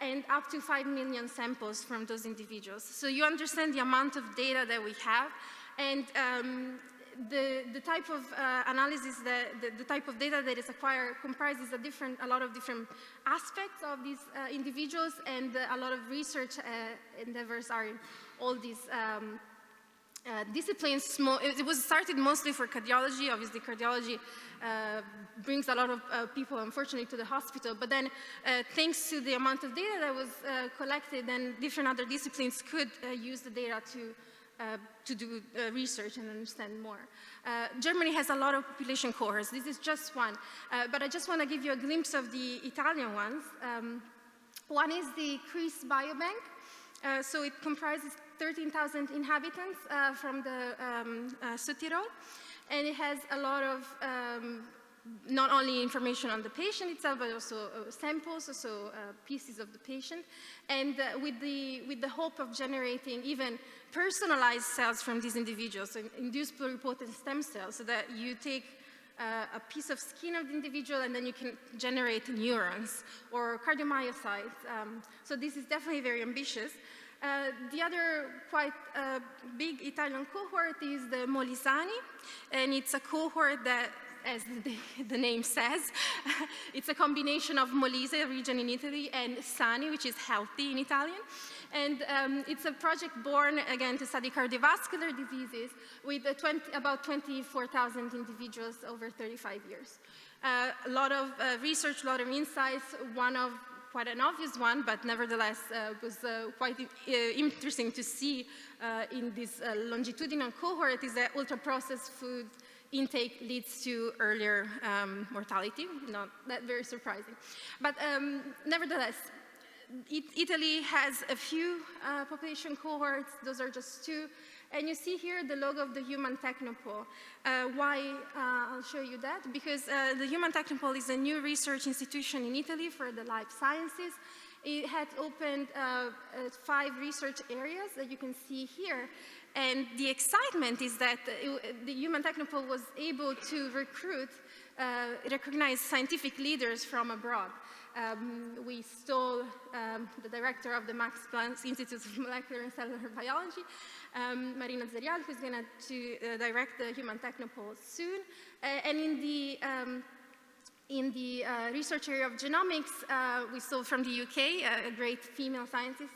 [SPEAKER 6] and up to 5 million samples from those individuals. So you understand the amount of data that we have, and the type of analysis, the type of data that is acquired comprises a lot of different aspects of these individuals, and a lot of research endeavors are in all these disciplines. It was started mostly for cardiology. Obviously, cardiology brings a lot of people, unfortunately, to the hospital. But then, thanks to the amount of data that was collected, then different other disciplines could use the data to do research and understand more. Germany has a lot of population cohorts. This is just one. But I just want to give you a glimpse of the Italian ones. One is the CRIS Biobank. So it comprises 13,000 inhabitants from the Südtirol. And it has a lot of not only information on the patient itself, but also samples, also pieces of the patient, and with the hope of generating even personalized cells from these individuals, so induced pluripotent stem cells, so that you take a piece of skin of the individual and then you can generate neurons or cardiomyocytes. So this is definitely very ambitious. The other quite big Italian cohort is the Molisani, and it's a cohort that, as the name says, it's a combination of Molise, a region in Italy, and Sani, which is healthy in Italian. And it's a project born, again, to study cardiovascular diseases with about 24,000 individuals over 35 years. A lot of research, a lot of insights, quite an obvious one, but nevertheless was quite interesting to see in this longitudinal cohort is that ultra-processed food intake leads to earlier mortality. Not that very surprising. But nevertheless, Italy has a few population cohorts. Those are just two. And you see here the logo of the Human Technopole. Why I'll show you that? Because the Human Technopole is a new research institution in Italy for the life sciences. It had opened 5 research areas that you can see here. And the excitement is that the Human Technopole was able to recruit recognized scientific leaders from abroad. We stole the director of the Max Planck Institute of Molecular and Cellular Biology, Marina Zerial, who's going to direct the Human Technopole soon. And in the research area of genomics, we saw from the UK a great female scientist,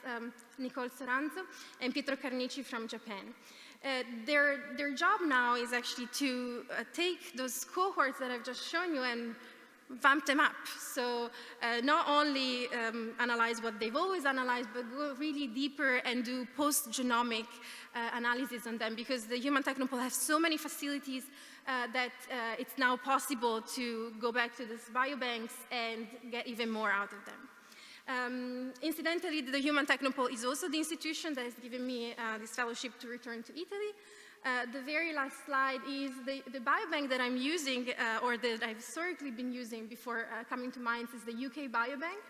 [SPEAKER 6] Nicole Soranzo, and Pietro Carnici from Japan. Their job now is actually to take those cohorts that I've just shown you and vamp them up. So not only analyze what they've always analyzed, but go really deeper and do post-genomic analysis on them, because the Human Technopole has so many facilities that it's now possible to go back to these biobanks and get even more out of them. Incidentally, the Human Technopole is also the institution that has given me this fellowship to return to Italy. The very last slide is the biobank that I'm using, or that I've historically been using before coming to Mainz, is the UK Biobank.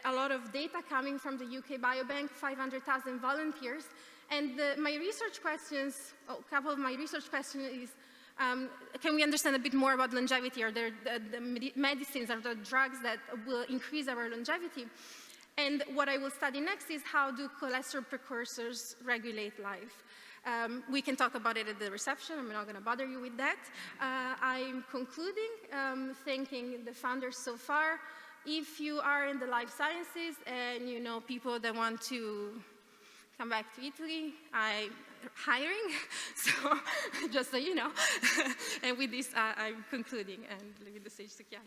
[SPEAKER 6] A lot of data coming from the UK Biobank, 500,000 volunteers. And my research questions, a couple of my research questions is, can we understand a bit more about longevity? Are there the medicines, are there drugs that will increase our longevity? And what I will study next is how do cholesterol precursors regulate life? We can talk about it at the reception. I'm not going to bother you with that. I'm concluding, thanking the founders so far. If you are in the life sciences and you know people that want to come back to Italy, I'm hiring, so just so you know. And with this, I'm concluding and leaving the stage to Chiara.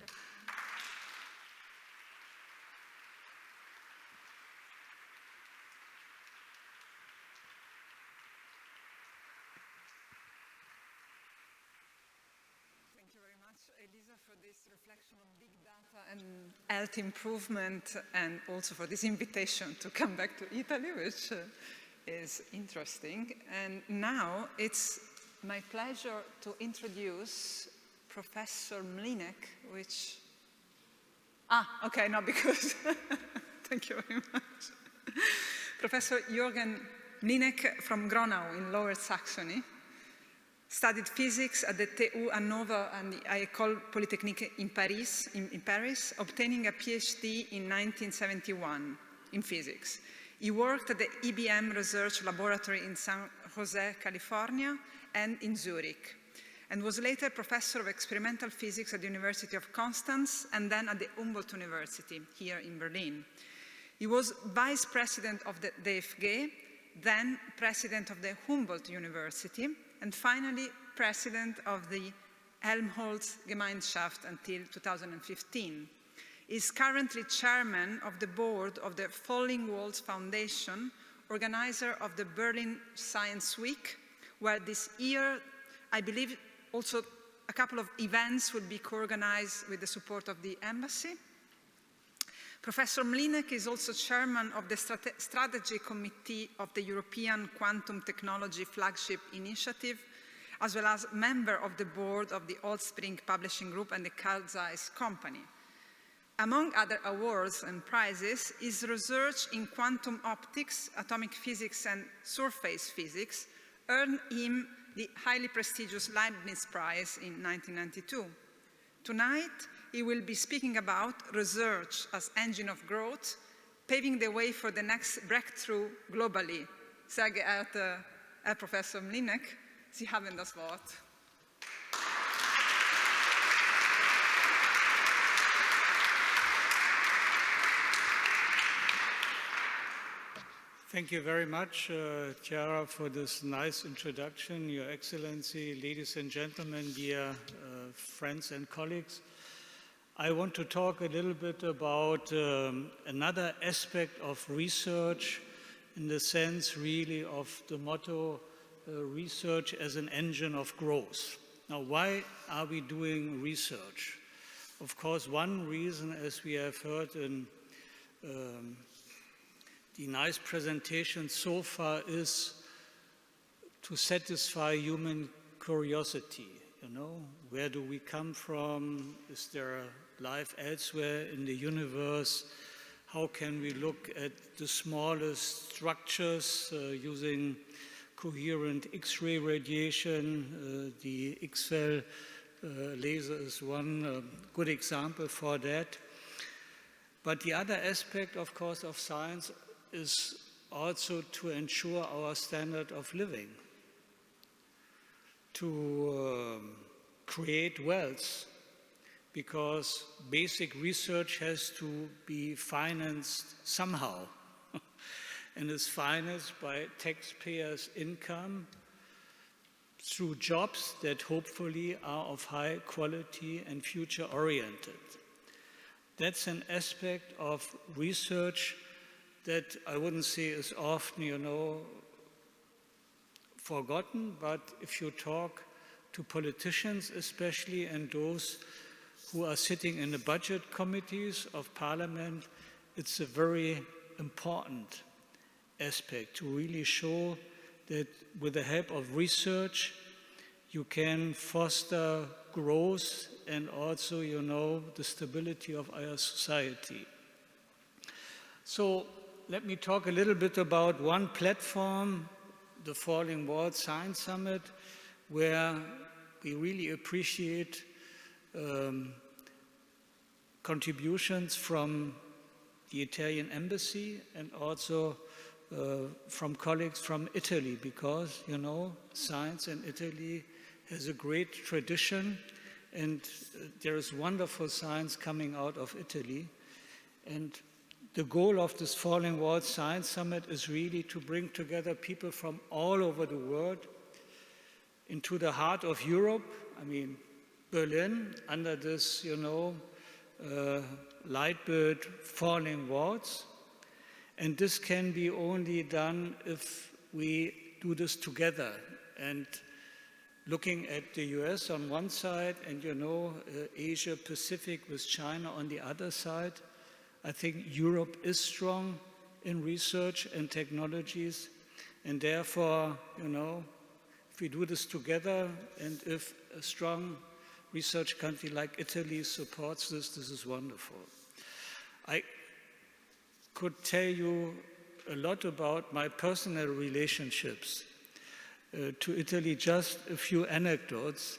[SPEAKER 3] Elisa, for this reflection on big data and health improvement, and also for this invitation to come back to Italy, which is interesting. And now it's my pleasure to introduce Professor Mlynek, which, okay, no, because, thank you very much. Professor Juergen Mlynek from Gronau in Lower Saxony. Studied physics at the TU Hannover and the École Polytechnique in Paris, obtaining a PhD in 1971 in physics. He worked at the IBM Research Laboratory in San Jose, California, and in Zurich, and was later professor of experimental physics at the University of Constance and then at the Humboldt University here in Berlin. He was vice president of the DFG, then president of the Humboldt University, and finally president of the Helmholtz-Gemeinschaft until 2015. He is currently chairman of the board of the Falling Walls Foundation, organizer of the Berlin Science Week, where this year, I believe, also a couple of events will be co-organized with the support of the embassy. Professor Mlynek is also chairman of the Strategy Committee of the European Quantum Technology Flagship Initiative, as well as member of the board of the Old Spring Publishing Group and the Carl Zeiss Company. Among other awards and prizes, his research in quantum optics, atomic physics, and surface physics earned him the highly prestigious Leibniz Prize in 1992. Tonight, he will be speaking about research as engine of growth, paving the way for the next breakthrough globally. Sehr geehrter Herr Professor Mlynek, Sie haben das Wort.
[SPEAKER 7] Thank you very much, Chiara, for this nice introduction. Your Excellency, ladies and gentlemen, dear friends and colleagues. I want to talk a little bit about another aspect of research in the sense really of the motto, research as an engine of growth. Now, why are we doing research? Of course, one reason, as we have heard in the nice presentation so far, is to satisfy human curiosity. You know, where do we come from? Is there life elsewhere in the universe? How can we look at the smallest structures using coherent X-ray radiation. The XFEL laser is one good example for that. But the other aspect, of course, of science is also to ensure our standard of living, to create wealth, because basic research has to be financed somehow, and is financed by taxpayers' income through jobs that hopefully are of high quality and future-oriented. That's an aspect of research that I wouldn't say is often, forgotten, but if you talk to politicians especially, and those who are sitting in the budget committees of parliament, it's a very important aspect to really show that with the help of research, you can foster growth and also, the stability of our society. So let me talk a little bit about one platform, the Falling Walls Science Summit, where we really appreciate contributions from the Italian embassy and also from colleagues from Italy, because, science in Italy has a great tradition, and there is wonderful science coming out of Italy. And the goal of this Falling Walls Science Summit is really to bring together people from all over the world into the heart of Europe. I mean, Berlin, under this, light bird falling walls. And this can be only done if we do this together. And looking at the US on one side and, Asia Pacific with China on the other side, I think Europe is strong in research and technologies. And therefore, if we do this together, and if a strong research country like Italy supports this, this is wonderful. I could tell you a lot about my personal relationships to Italy, just a few anecdotes.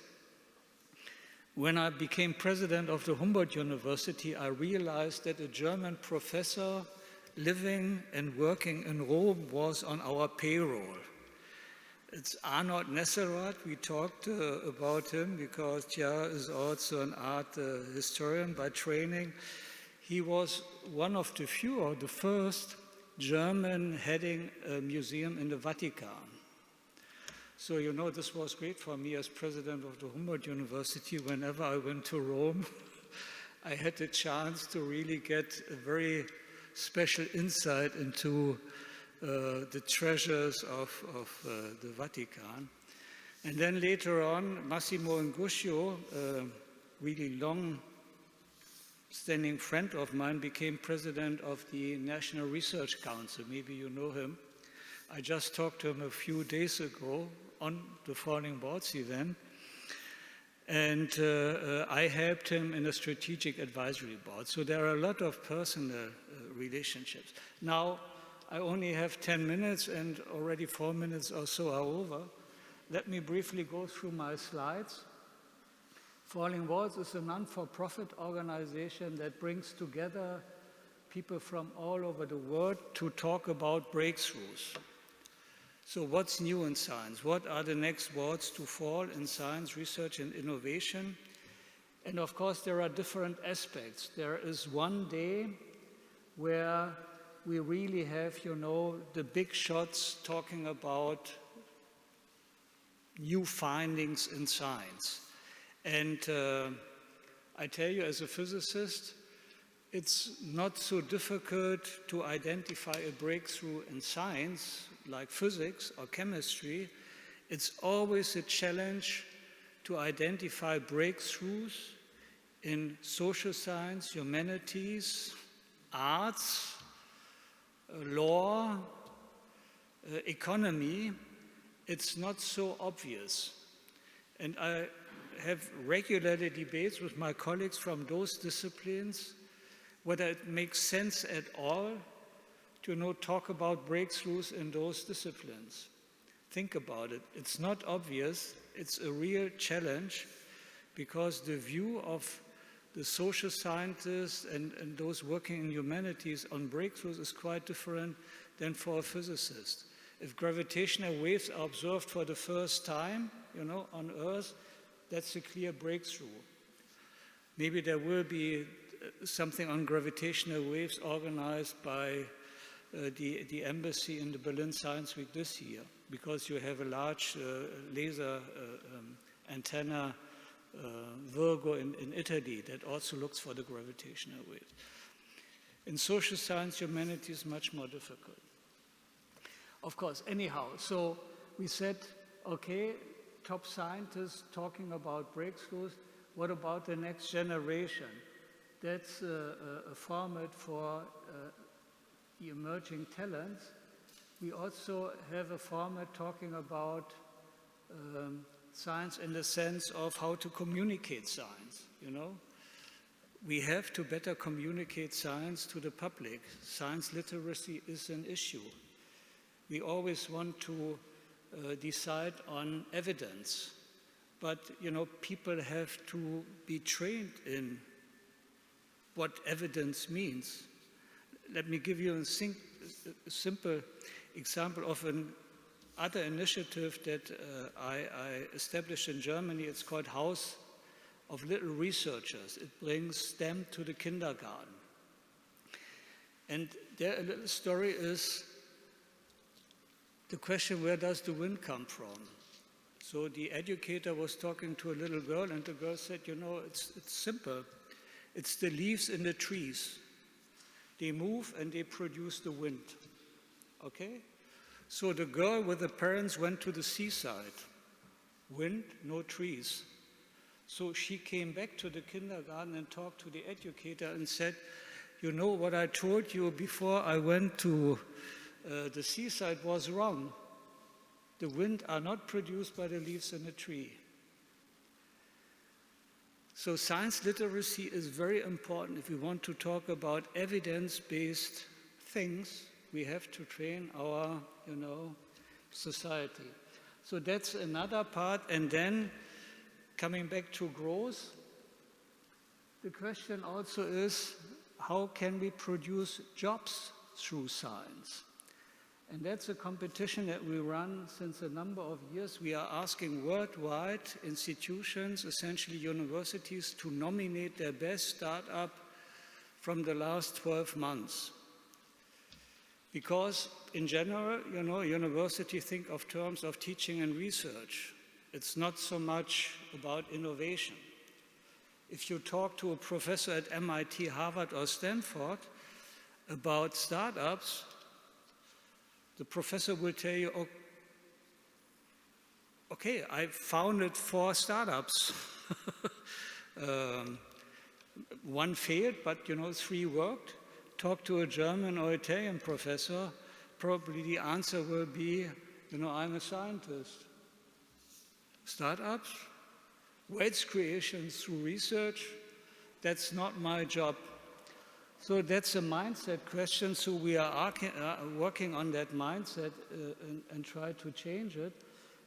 [SPEAKER 7] When I became president of the Humboldt University, I realized that a German professor living and working in Rome was on our payroll. It's Arnold Nesserat. We talked about him because Chiara is also an art historian by training. He was one of the few, or the first, German heading a museum in the Vatican. So, this was great for me as president of the Humboldt University. Whenever I went to Rome, I had the chance to really get a very special insight into the treasures of the Vatican. And then later on, Massimo Inguscio, a really long-standing friend of mine, became president of the National Research Council. Maybe you know him. I just talked to him a few days ago on the Falling Walls event. And I helped him in a strategic advisory board. So there are a lot of personal relationships. Now, I only have 10 minutes and already 4 minutes or so are over. Let me briefly go through my slides. Falling Walls is a non-for-profit organization that brings together people from all over the world to talk about breakthroughs. So what's new in science? What are the next walls to fall in science, research, and innovation? And of course, there are different aspects. There is one day where we really have, the big shots talking about new findings in science. And I tell you, as a physicist, it's not so difficult to identify a breakthrough in science, like physics or chemistry. It's always a challenge to identify breakthroughs in social science, humanities, arts, law, economy. It's not so obvious. And I have regularly debates with my colleagues from those disciplines whether it makes sense at all to talk about breakthroughs in those disciplines. think about it. It's not obvious. It's a real challenge because the view of the social scientists and those working in humanities on breakthroughs is quite different than for a physicist. If gravitational waves are observed for the first time, on Earth, that's a clear breakthrough. Maybe there will be something on gravitational waves organized by the embassy in the Berlin Science Week this year, because you have a large laser antenna, Virgo in Italy, that also looks for the gravitational waves. In social science, humanity is much more difficult. Of course, anyhow, so we said, okay, top scientists talking about breakthroughs. What about the next generation? That's a format for the emerging talents. We also have a format talking about science in the sense of how to communicate science, We have to better communicate science to the public. Science literacy is an issue. We always want to decide on evidence, but people have to be trained in what evidence means. Let me give you a simple example of another initiative that I established in Germany. It's called House of Little Researchers. It brings STEM to the kindergarten. And their little story is the question, where does the wind come from? So the educator was talking to a little girl, and the girl said, it's simple. It's the leaves in the trees. They move and they produce the wind. Okay? So the girl with the parents went to the seaside. Wind, no trees. So she came back to the kindergarten and talked to the educator and said, what I told you before I went to the seaside was wrong. The wind are not produced by the leaves in a tree. So science literacy is very important. If we want to talk about evidence-based things, we have to train our, society. So that's another part. And then coming back to growth, the question also is, how can we produce jobs through science? And that's a competition that we run since a number of years. We are asking worldwide institutions, essentially universities, to nominate their best startup from the last 12 months. Because in general, universities think of terms of teaching and research. It's not so much about innovation. If you talk to a professor at MIT, Harvard, or Stanford about startups, the professor will tell you, okay, I founded 4 startups. One failed, but 3 worked. Talk to a German or Italian professor, probably the answer will be, I'm a scientist. Startups, wealth creation through research, that's not my job. So that's a mindset question. So we are working on that mindset and try to change it,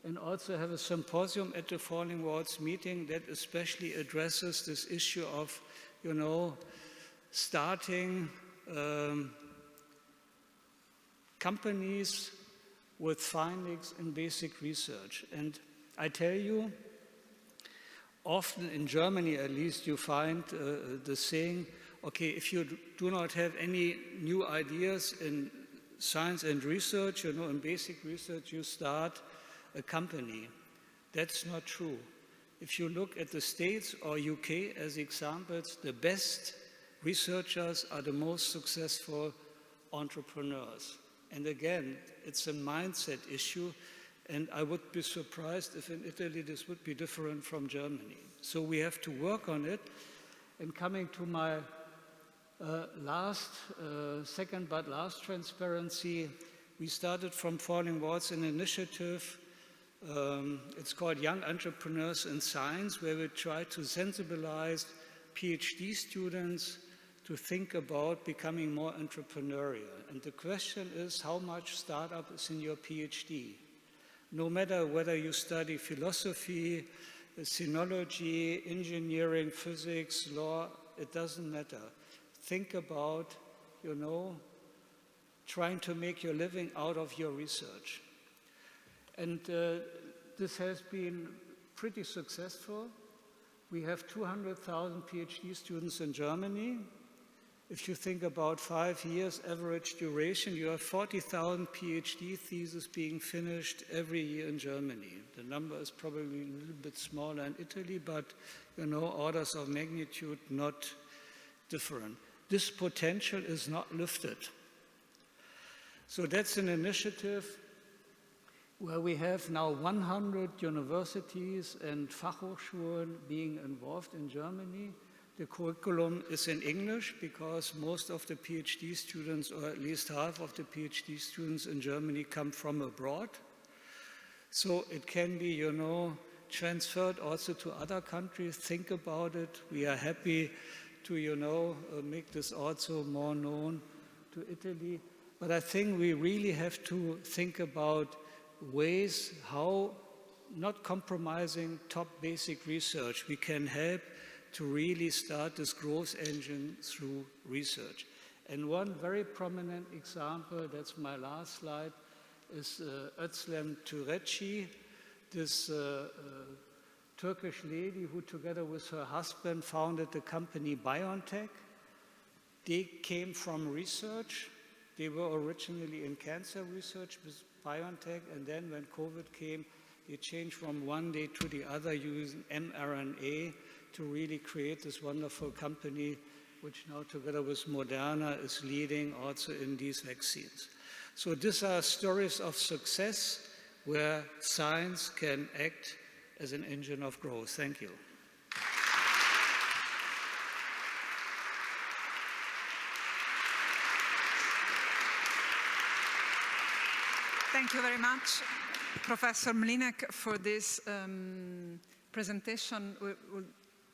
[SPEAKER 7] and also have a symposium at the Falling Walls meeting that especially addresses this issue of, starting companies with findings in basic research. And I tell you, often in Germany at least, you find the saying, okay, if you do not have any new ideas in science and research, in basic research, you start a company. That's not true. If you look at the States or UK as examples, the best researchers are the most successful entrepreneurs. And again, it's a mindset issue, and I would be surprised if in Italy this would be different from Germany. So we have to work on it. And coming to my second but last transparency, we started from Falling Walls an initiative. It's called Young Entrepreneurs in Science, where we try to sensibilize PhD students to think about becoming more entrepreneurial. And the question is, how much startup is in your PhD? No matter whether you study philosophy, sinology, engineering, physics, law, it doesn't matter. Think about, trying to make your living out of your research. And this has been pretty successful. We have 200,000 PhD students in Germany. If you think about 5 years average duration, you have 40,000 PhD theses being finished every year in Germany. The number is probably a little bit smaller in Italy, but orders of magnitude not different. This potential is not lifted. So that's an initiative where we have now 100 universities and Fachhochschulen being involved in Germany. The curriculum is in English because most of the PhD students, or at least half of the PhD students in Germany, come from abroad. So it can be, transferred also to other countries. Think about it. We are happy to, make this also more known to Italy. But I think we really have to think about ways how, not compromising top basic research, we can help to really start this growth engine through research. And one very prominent example, that's my last slide, is Özlem Türeci, this Turkish lady who together with her husband founded the company BioNTech. They came from research. They were originally in cancer research with BioNTech, and then when COVID came, they changed from one day to the other using mRNA to really create this wonderful company, which now together with Moderna is leading also in these vaccines. So these are stories of success where science can act as an engine of growth. Thank you.
[SPEAKER 3] Thank you very much, Professor Mlynek, for this presentation.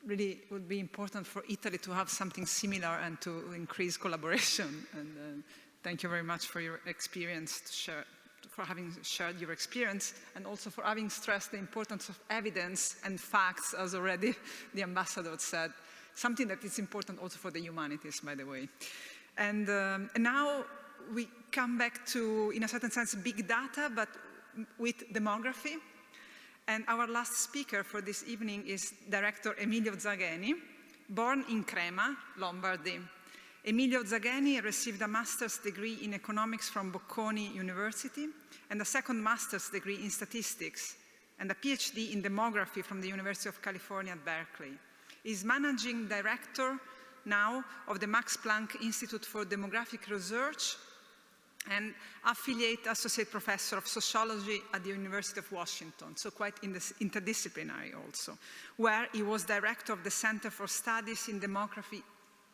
[SPEAKER 3] Really would be important for Italy to have something similar and to increase collaboration. And thank you very much for your experience, for having shared your experience, and also for having stressed the importance of evidence and facts, as already the ambassador said, something that is important also for the humanities, by the way. And now we come back to, in a certain sense, big data, but with demography. And our last speaker for this evening is Director Emilio Zagheni, born in Crema, Lombardy. Emilio Zagheni received a master's degree in economics from Bocconi University and a second master's degree in statistics and a PhD in demography from the University of California at Berkeley. He is managing director now of the Max Planck Institute for Demographic Research and affiliate associate professor of sociology at the University of Washington, so quite interdisciplinary also, where he was director of the Center for Studies in Demography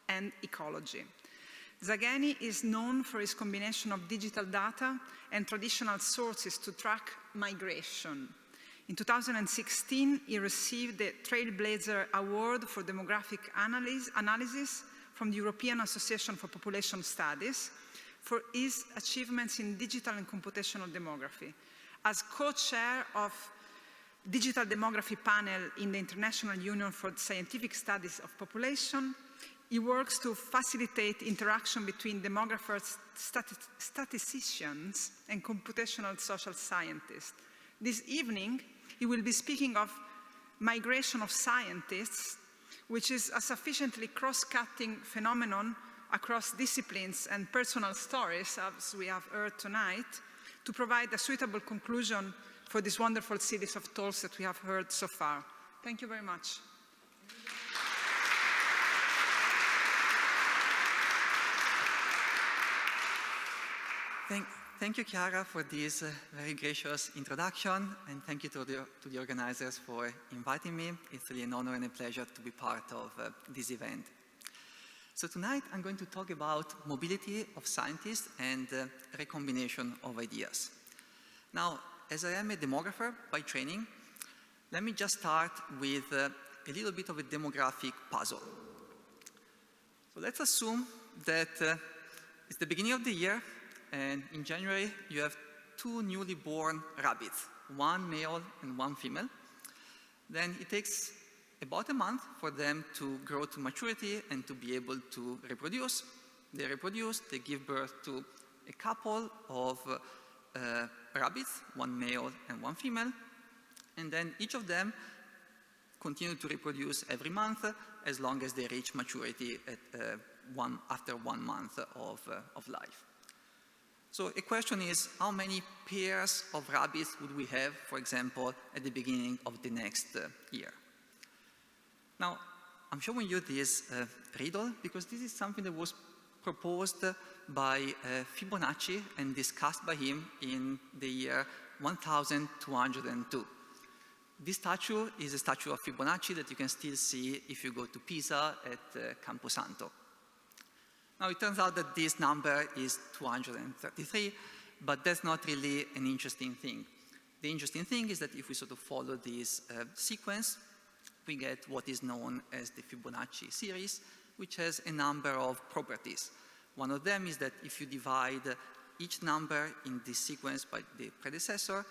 [SPEAKER 3] and Ecology. Zagheni is known for his combination of digital data and traditional sources to track migration. In 2016, he received the Trailblazer Award for Demographic Analysis from the European Association for Population Studies for his achievements in digital and computational demography. As co-chair of Digital Demography Panel in the International Union for Scientific Studies of Population, he works to facilitate interaction between demographers, statisticians, and computational social scientists. This evening, he will be speaking of migration of scientists, which is a sufficiently cross-cutting phenomenon across disciplines and personal stories, as we have heard tonight, to provide a suitable conclusion for this wonderful series of talks that we have heard so far. Thank you very much.
[SPEAKER 8] Thank you, Chiara, for this very gracious introduction, and thank you to the organizers for inviting me. It's really an honor and a pleasure to be part of this event. So tonight I'm going to talk about mobility of scientists and recombination of ideas. Now, as I am a demographer by training, let me just start with a little bit of a demographic puzzle. So let's assume that it's the beginning of the year, and in January you have 2 newly born rabbits, one male and one female. Then it takes about a month for them to grow to maturity and to be able to reproduce. They reproduce, they give birth to a couple of rabbits, one male and one female, and then each of them continue to reproduce every month as long as they reach maturity at, after 1 month of life. So a question is, how many pairs of rabbits would we have, for example, at the beginning of the next year? Now, I'm showing you this riddle because this is something that was proposed by Fibonacci and discussed by him in the year 1202. This statue is a statue of Fibonacci that you can still see if you go to Pisa at Camposanto. Now, it turns out that this number is 233, but that's not really an interesting thing. The interesting thing is that if we sort of follow this sequence, we get what is known as the Fibonacci series, which has a number of properties. One of them is that if you divide each number in this sequence by the predecessor,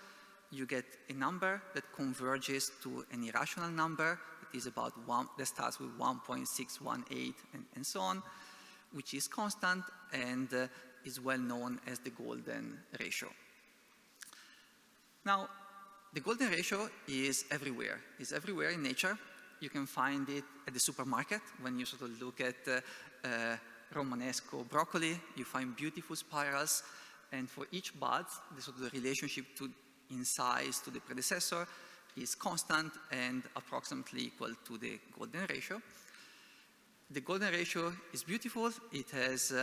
[SPEAKER 8] you get a number that converges to an irrational number that is about that starts with 1.618 and so on, which is constant and is well known as the golden ratio. Now, the golden ratio is everywhere. It's everywhere in nature. You can find it at the supermarket when you sort of look at Romanesco broccoli. You find beautiful spirals, and for each bud, the sort of relationship in size to the predecessor is constant and approximately equal to the golden ratio. The golden ratio is beautiful. It has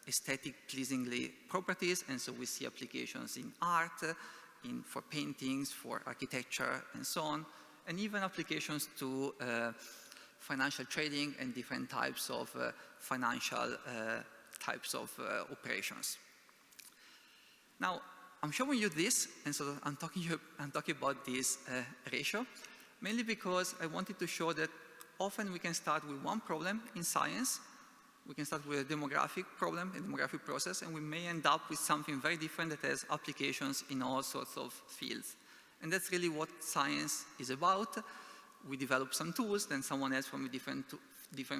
[SPEAKER 8] aesthetic, pleasingly properties, and so we see applications in art, for paintings, for architecture, and so on, and even applications to financial trading and different types of financial operations. Now, I'm showing you this, and so I'm talking about this ratio, mainly because I wanted to show that often we can start with one problem in science. We can start with a demographic problem, a demographic process, and we may end up with something very different that has applications in all sorts of fields. And that's really what science is about. We develop some tools, then someone else from a different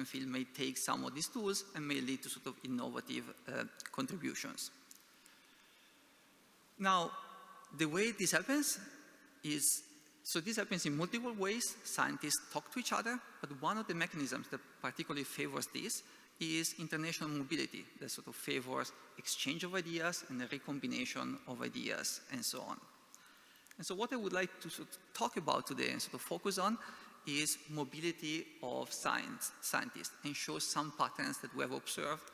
[SPEAKER 8] field may take some of these tools and may lead to sort of innovative contributions. Now, the way this happens is, so this happens in multiple ways. Scientists talk to each other, but one of the mechanisms that particularly favors this is international mobility, that sort of favors exchange of ideas and the recombination of ideas and so on. And so what I would like to sort of talk about today and sort of focus on is mobility of scientists and show some patterns that we have observed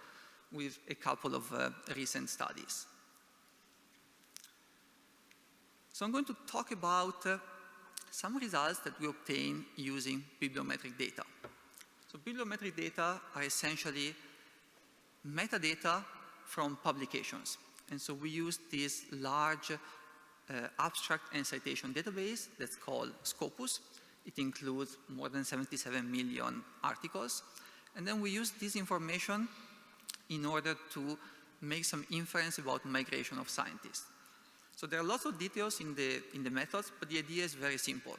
[SPEAKER 8] with a couple of recent studies. So I'm going to talk about some results that we obtain using bibliometric data. So bibliometric data are essentially metadata from publications. And so we use this large abstract and citation database that's called Scopus. It includes more than 77 million articles. And then we use this information in order to make some inference about migration of scientists. So there are lots of details in the methods, but the idea is very simple.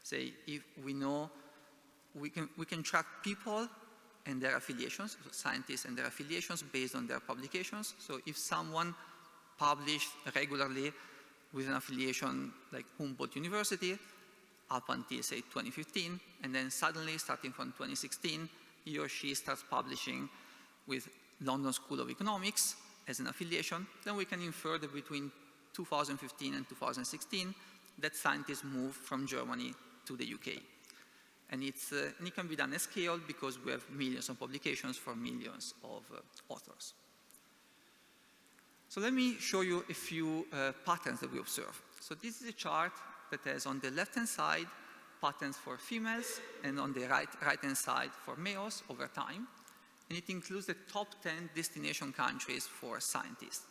[SPEAKER 8] Say, if we know, we can track people and their affiliations, so scientists and their affiliations based on their publications. So if someone published regularly with an affiliation like Humboldt University up until, say, 2015, and then suddenly, starting from 2016, he or she starts publishing with London School of Economics as an affiliation, then we can infer that between 2015 and 2016, that scientists moved from Germany to the UK. And it can be done at scale because we have millions of publications for millions of authors. So let me show you a few patterns that we observe. So this is a chart that has on the left-hand side patterns for females and on the right-hand side for males over time. And it includes the top 10 destination countries for scientists.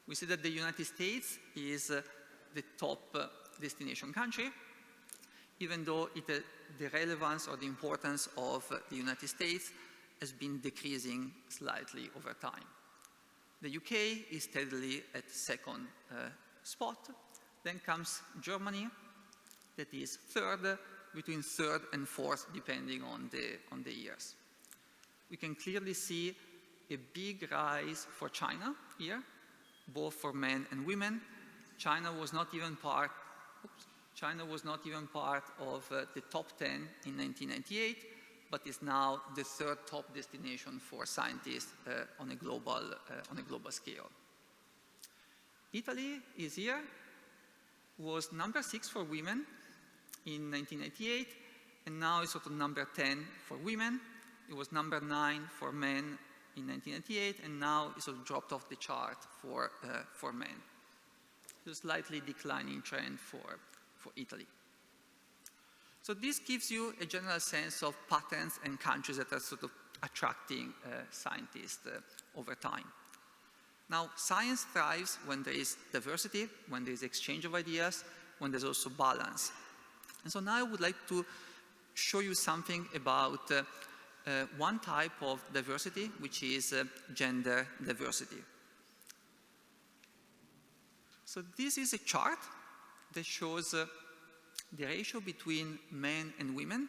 [SPEAKER 8] We see that the United States is the top destination country, even though the relevance or the importance of the United States has been decreasing slightly over time. The UK is steadily at second spot, Then comes Germany, that is third, between third and fourth, depending on the years. We can clearly see a big rise for China here, both for men and women. China was not even part of the top 10 in 1998, but is now the third top destination for scientists on a global scale. Italy is here, was number 6 for women in 1998, and now is sort of number 10 for women. It was number 9 for men in 1998, and now it sort of dropped off the chart for men. It's a slightly declining trend for Italy. So this gives you a general sense of patterns and countries that are sort of attracting scientists over time. Now, science thrives when there is diversity, when there is exchange of ideas, when there's also balance. And so now I would like to show you something about one type of diversity, which is gender diversity. So this is a chart that shows the ratio between men and women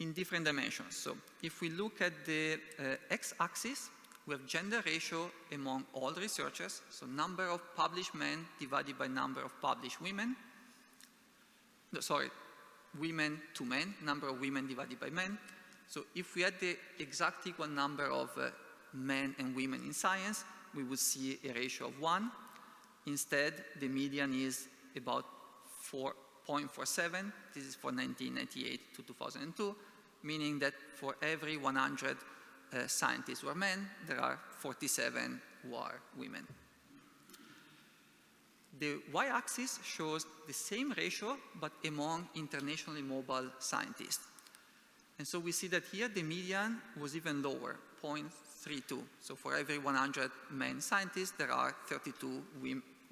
[SPEAKER 8] in different dimensions. So if we look at the x-axis, we have gender ratio among all researchers, so number of published men divided by number of published women. No, sorry, women to men, number of women divided by men. So if we had the exact equal number of men and women in science, we would see a ratio of 1. Instead, the median is about 4.47. This is for 1998 to 2002, meaning that for every 100 scientists who are men, there are 47 who are women. The y-axis shows the same ratio, but among internationally mobile scientists. And so we see that here the median was even lower, 0.32. So for every 100 men scientists, there are 32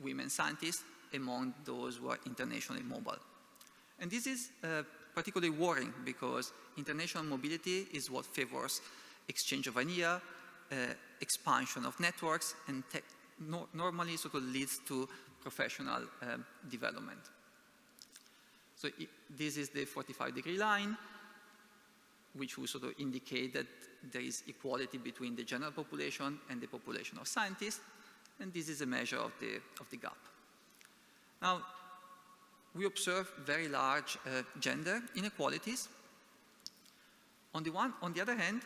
[SPEAKER 8] women scientists among those who are internationally mobile. And this is particularly worrying because international mobility is what favors exchange of ideas, expansion of networks, and normally sort of leads to professional development. So this is the 45-degree line, which will sort of indicate that there is equality between the general population and the population of scientists, and this is a measure of the gap. Now, we observe very large gender inequalities. On the other hand,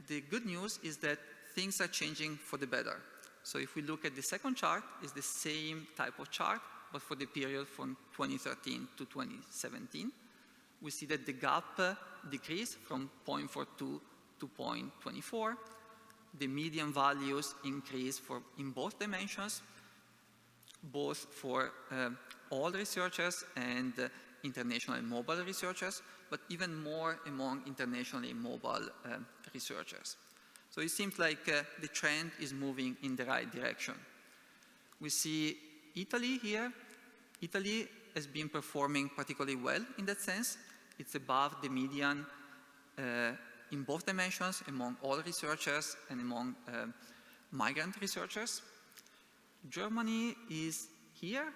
[SPEAKER 8] the good news is that things are changing for the better. So if we look at the second chart, it's the same type of chart, but for the period from 2013 to 2017. We see that the gap decreased from 0.42 to 0.24. The median values increase in both dimensions, both for all researchers and internationally mobile researchers, but even more among internationally mobile researchers. So it seems like the trend is moving in the right direction. We see Italy here. Italy has been performing particularly well in that sense. It's above the median in both dimensions among all researchers and among migrant researchers. Germany is here.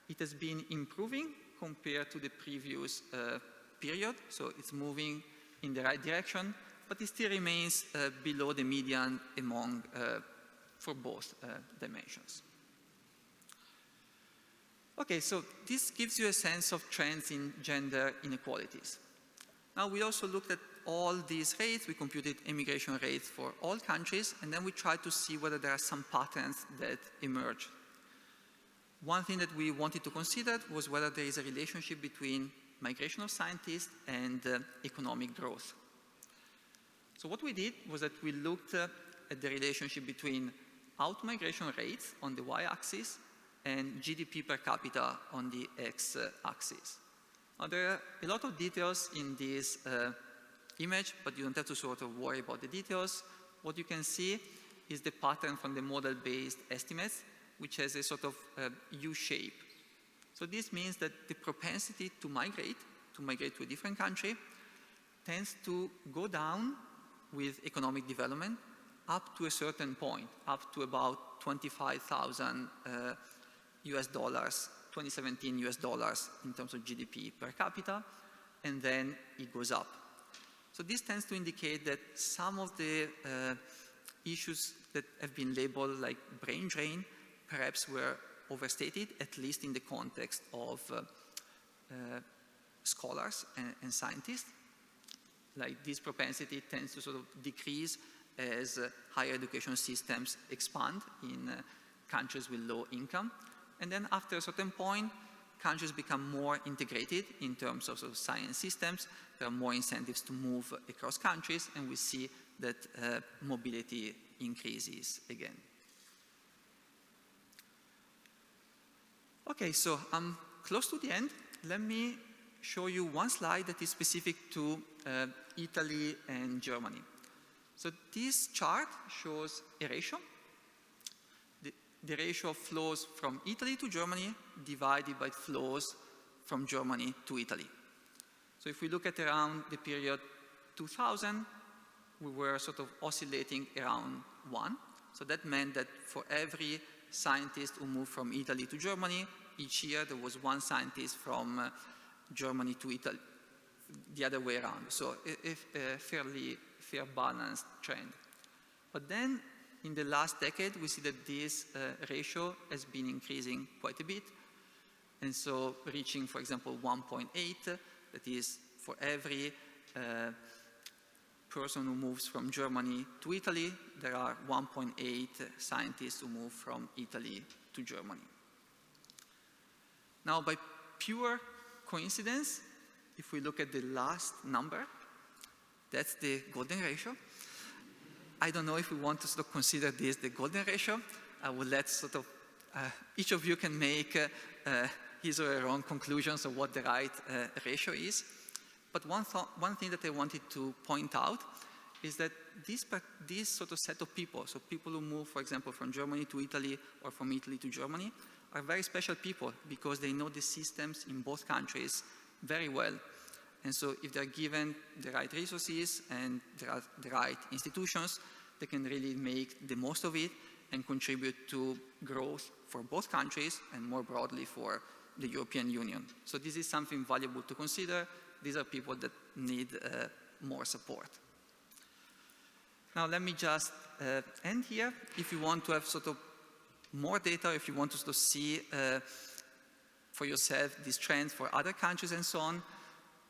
[SPEAKER 8] It has been improving compared to the previous period, so it's moving in the right direction, but it still remains below the median among for both dimensions. Okay, so this gives you a sense of trends in gender inequalities. Now we also looked at all these rates. We computed immigration rates for all countries, and then we tried to see whether there are some patterns that emerge. One thing that we wanted to consider was whether there is a relationship between migration of scientists and economic growth. So what we did was that we looked at the relationship between out-migration rates on the y-axis and GDP per capita on the x-axis. Now there are a lot of details in this image, but you don't have to sort of worry about the details. What you can see is the pattern from the model-based estimates, which has a sort of U shape. So this means that the propensity to migrate to a different country, tends to go down with economic development up to a certain point, up to about $25,000 US 2017 US dollars in terms of GDP per capita, and then it goes up. So this tends to indicate that some of the issues that have been labeled like brain drain perhaps were overstated, at least in the context of scholars and scientists. Like this propensity tends to sort of decrease as higher education systems expand in countries with low income. And then after a certain point, countries become more integrated in terms of, sort of science systems. There are more incentives to move across countries, and we see that mobility increases again. Okay, so I'm close to the end. Let me show you one slide that is specific to Italy and Germany. So this chart shows a ratio. The ratio of flows from Italy to Germany divided by flows from Germany to Italy. So if we look at around the period 2000, we were sort of oscillating around 1. So that meant that for every scientist who moved from Italy to Germany, each year there was one scientist from Germany to Italy, the other way around. So a fairly fair balanced trend. But then in the last decade, we see that this ratio has been increasing quite a bit. And so reaching, for example, 1.8, that is for every person who moves from Germany to Italy, there are 1.8 scientists who move from Italy to Germany. Now, by pure coincidence, if we look at the last number, that's the golden ratio. I don't know if we want to sort of consider this the golden ratio. I will let sort of, each of you can make his or her own conclusions of what the right ratio is. But one thing that I wanted to point out is that this sort of set of people, so people who move, for example, from Germany to Italy or from Italy to Germany, are very special people because they know the systems in both countries very well. And so if they're given the right resources and the right institutions, they can really make the most of it and contribute to growth for both countries and more broadly for the European Union. So this is something valuable to consider. These are people that need more support. Now let me just end here. If you want to have sort of more data, if you want to sort of see for yourself these trends for other countries and so on,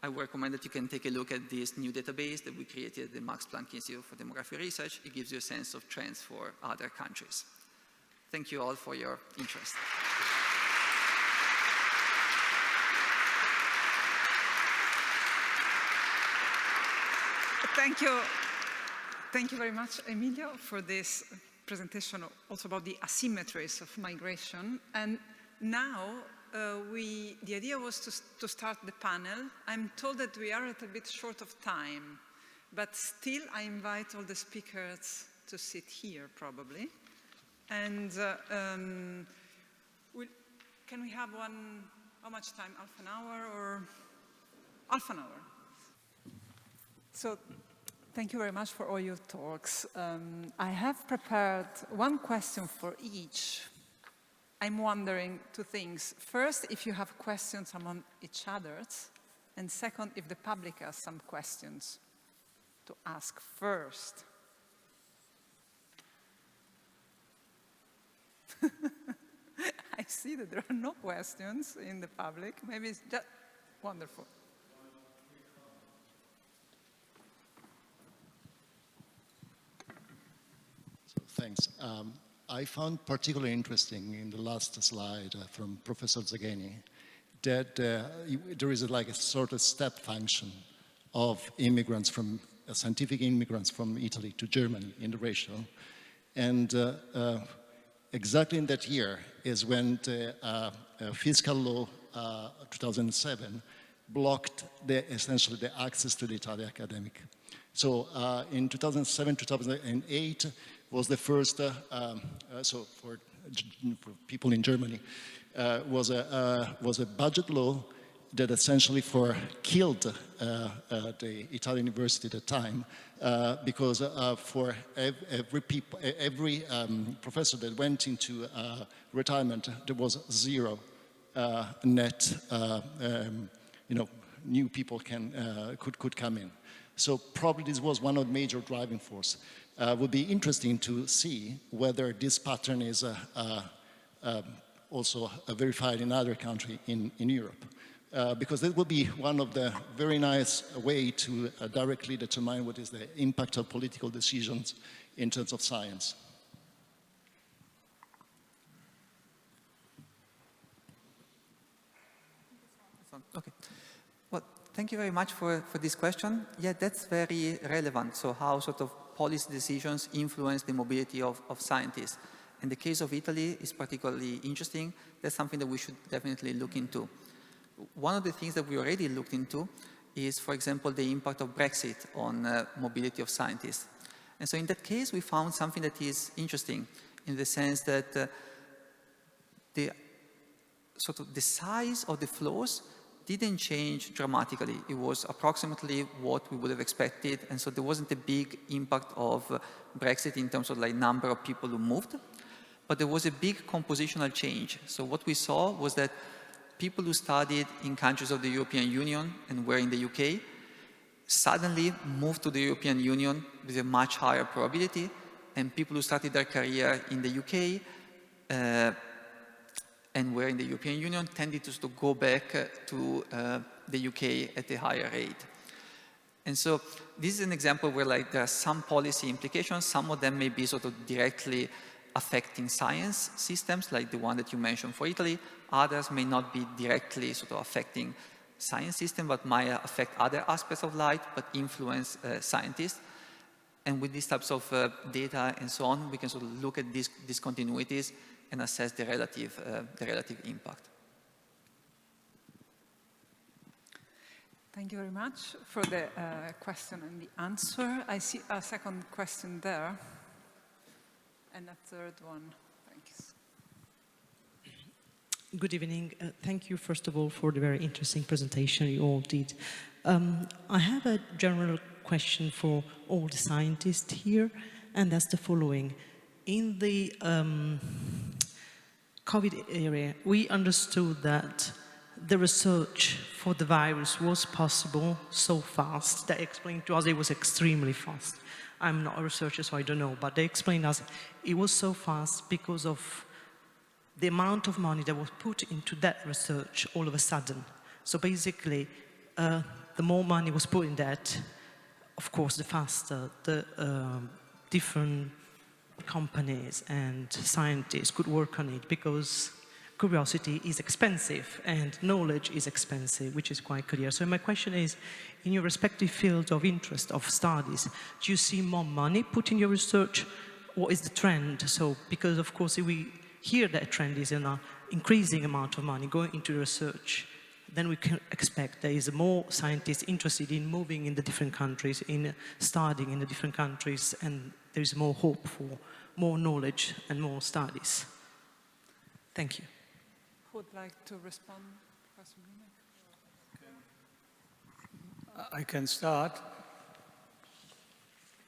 [SPEAKER 8] I would recommend that you can take a look at this new database that we created at the Max Planck Institute for Demography Research. It gives you a sense of trends for other countries. Thank you all for your interest.
[SPEAKER 3] Thank you. Thank you very much, Emilio, for this presentation also about the asymmetries of migration. And now, the idea was to start the panel. I'm told that we are a little bit short of time, but still I invite all the speakers to sit here, probably. And can we have one, how much time, half an hour or? Half an hour. So, thank you very much for all your talks. I have prepared one question for each. I'm wondering two things. First, if you have questions among each other, and second, if the public has some questions to ask first. I see that there are no questions in the public. Maybe it's just wonderful.
[SPEAKER 9] Thanks. I found particularly interesting in the last slide from Professor Zagheni that there is like a sort of step function of immigrants from, scientific immigrants from Italy to Germany in the ratio. And exactly in that year is when the fiscal law 2007 blocked essentially the access to the Italian academic. So in 2007, 2008, was the first, so for people in Germany, was a budget law that essentially killed the Italian university at the time because for every professor that went into retirement, there was 0 net, new people could come in. So probably this was one of the major driving force. Would be interesting to see whether this pattern is also verified in other countries in Europe. Because that would be one of the very nice way to directly determine what is the impact of political decisions in terms of science.
[SPEAKER 8] Okay. Well, thank you very much for this question. Yeah, that's very relevant. So how sort of policy decisions influence the mobility of scientists. And the case of Italy is particularly interesting. That's something that we should definitely look into. One of the things that we already looked into is, for example, the impact of Brexit on mobility of scientists. And so in that case, we found something that is interesting in the sense that the size of the flows didn't change dramatically. It was approximately what we would have expected, and so there wasn't a big impact of Brexit in terms of like number of people who moved, but there was a big compositional change. So what we saw was that people who studied in countries of the European Union and were in the UK suddenly moved to the European Union with a much higher probability, and people who started their career in the UK and were in the European Union tended to go back to the UK at a higher rate. And so this is an example where like there are some policy implications. Some of them may be sort of directly affecting science systems, like the one that you mentioned for Italy. Others may not be directly sort of affecting science system, but might affect other aspects of life, but influence scientists. And with these types of data and so on, we can sort of look at these discontinuities and assess the relative impact.
[SPEAKER 3] Thank you very much for the question and the answer. I see a second question there, and a third one. Thanks.
[SPEAKER 10] Good evening. Thank you, first of all, for the very interesting presentation you all did. I have a general question for all the scientists here, and that's the following. In the COVID area, we understood that the research for the virus was possible so fast. They explained to us it was extremely fast. I'm not a researcher, so I don't know, but they explained us it was so fast because of the amount of money that was put into that research all of a sudden. So basically, the more money was put in that, of course, the faster the different companies and scientists could work on it, because curiosity is expensive and knowledge is expensive, which is quite clear. So my question is, in your respective fields of interest, of studies, do you see more money put in your research? What is the trend? So, because of course, if we hear that a trend is an increasing amount of money going into research, then we can expect there is more scientists interested in moving in the different countries, in studying in the different countries, and there is more hope for more knowledge and more studies. Thank you.
[SPEAKER 3] Who would like to respond? Professor Mlynek?
[SPEAKER 7] I can start.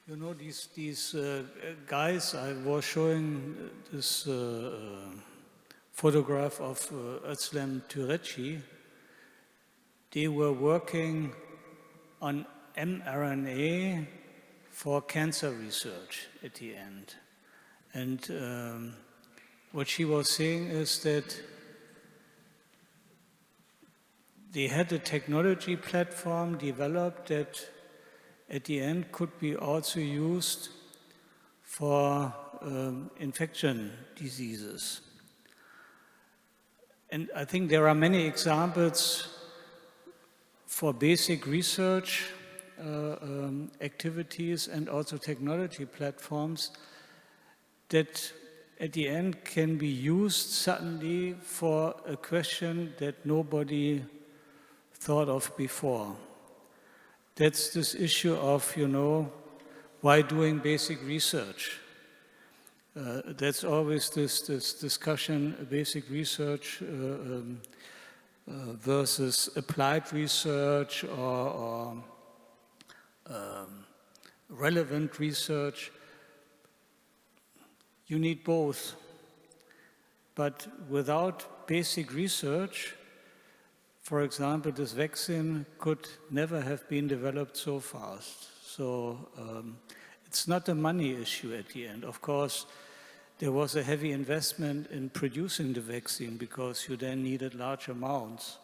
[SPEAKER 7] You know, these guys, I was showing this photograph of Özlem Türeci. They were working on mRNA for cancer research at the end. And what she was saying is that they had a technology platform developed that at the end could be also used for infection diseases. And I think there are many examples for basic research activities and also technology platforms that at the end can be used suddenly for a question that nobody thought of before. That's this issue of, you know, why doing basic research? That's always this discussion, basic research versus applied research or relevant research. You need both. But without basic research, for example, this vaccine could never have been developed so fast. So it's not a money issue at the end. Of course, there was a heavy investment in producing the vaccine because you then needed large amounts.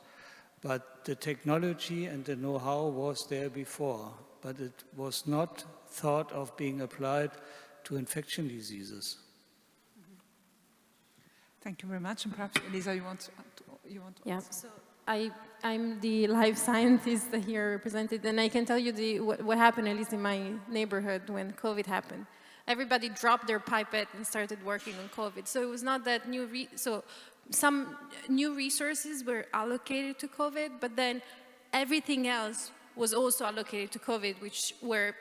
[SPEAKER 7] But the technology and the know-how was there before, but it was not thought of being applied to infection diseases.
[SPEAKER 3] Thank you very much. And perhaps, Elisa, you want to
[SPEAKER 6] Yeah,
[SPEAKER 3] answer?
[SPEAKER 6] so I'm the life scientist here represented, and I can tell you what happened, at least in my neighborhood, when COVID happened. Everybody dropped their pipette and started working on COVID. So it was not that some new resources were allocated to COVID, but then everything else was also allocated to COVID, which were,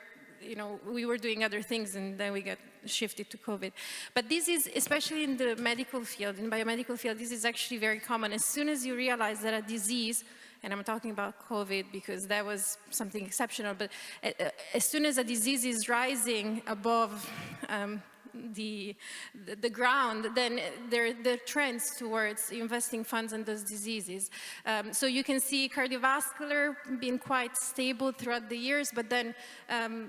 [SPEAKER 6] we were doing other things and then we got shifted to COVID. But this is, especially in the medical field, in biomedical field, this is actually very common. As soon as you realize that a disease, and I'm talking about COVID because that was something exceptional, but as soon as a disease is rising above the ground, then there are trends towards investing funds in those diseases. So you can see cardiovascular being quite stable throughout the years, but then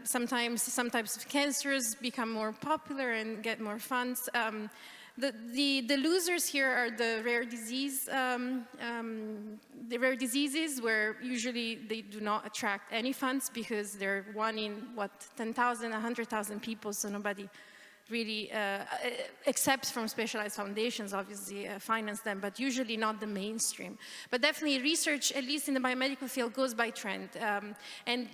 [SPEAKER 6] sometimes some types of cancers become more popular and get more funds. The losers here are the rare diseases where usually they do not attract any funds because they're one in, 10,000, 100,000 people, so nobody really, except from specialized foundations, obviously, finance them, but usually not the mainstream. But definitely research, at least in the biomedical field, goes by trend. And,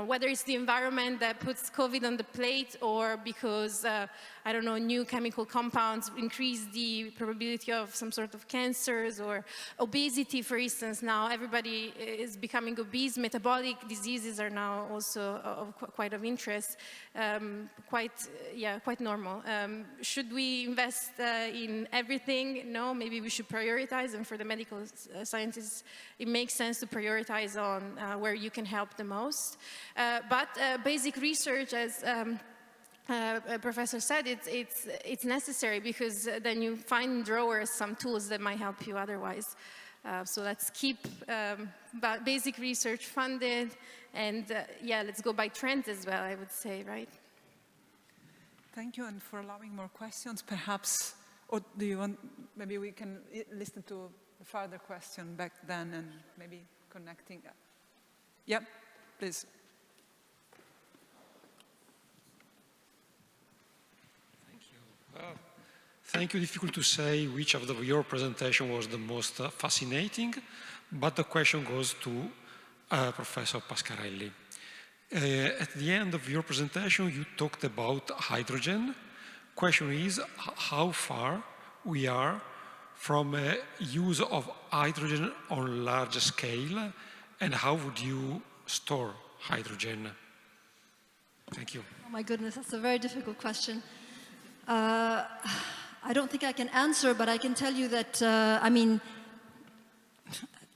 [SPEAKER 6] whether it's the environment that puts COVID on the plate or because, I don't know, new chemical compounds increase the probability of some sort of cancers or obesity, for instance. Now everybody is becoming obese. Metabolic diseases are now also quite of interest, quite normal. Should we invest in everything? No, maybe we should prioritize, and for the medical scientists, it makes sense to prioritize on where you can help the most. But basic research, as Professor said, it's necessary because then you find in drawers some tools that might help you otherwise. So let's keep basic research funded, and let's go by trends as well, I would say, right?
[SPEAKER 3] Thank you, and for allowing more questions, perhaps, or do you want, maybe we can listen to a further question back then and maybe connecting. Yeah, please.
[SPEAKER 11] Thank you. Difficult to say which of your presentation was the most fascinating, but the question goes to Professor Pascarelli. At the end of your presentation, you talked about hydrogen. Question is how far we are from use of hydrogen on large scale, and how would you store hydrogen? Thank you.
[SPEAKER 4] Oh my goodness, that's a very difficult question. I don't think I can answer, but I can tell you that,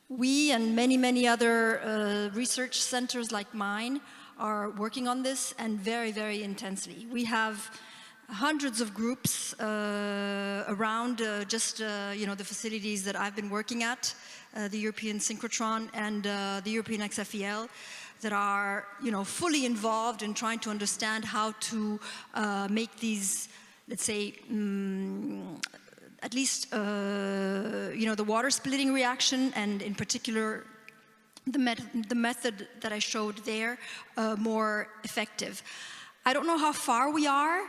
[SPEAKER 4] we and many other research centers like mine are working on this, and very, very intensely. We have hundreds of groups around the facilities that I've been working at, the European Synchrotron and the European XFEL, that are, fully involved in trying to understand how to make these, let's say, at least, the water splitting reaction, and in particular, the method that I showed there, more effective. I don't know how far we are.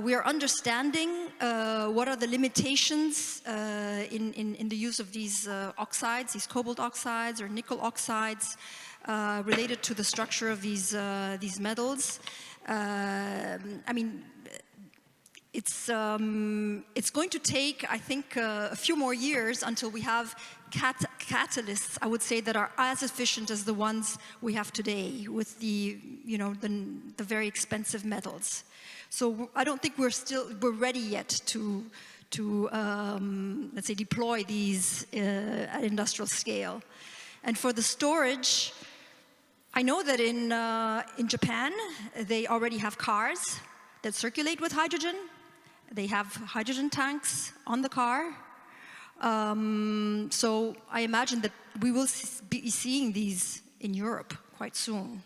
[SPEAKER 4] We are understanding what are the limitations in the use of these oxides, these cobalt oxides or nickel oxides, related to the structure of these metals. It's going to take, I think, a few more years until we have catalysts, I would say, that are as efficient as the ones we have today with the very expensive metals. So I don't think we're ready yet to let's say, deploy these at industrial scale. And for the storage, I know that in Japan, they already have cars that circulate with hydrogen. They have hydrogen tanks on the car. So I imagine that we will be seeing these in Europe quite soon.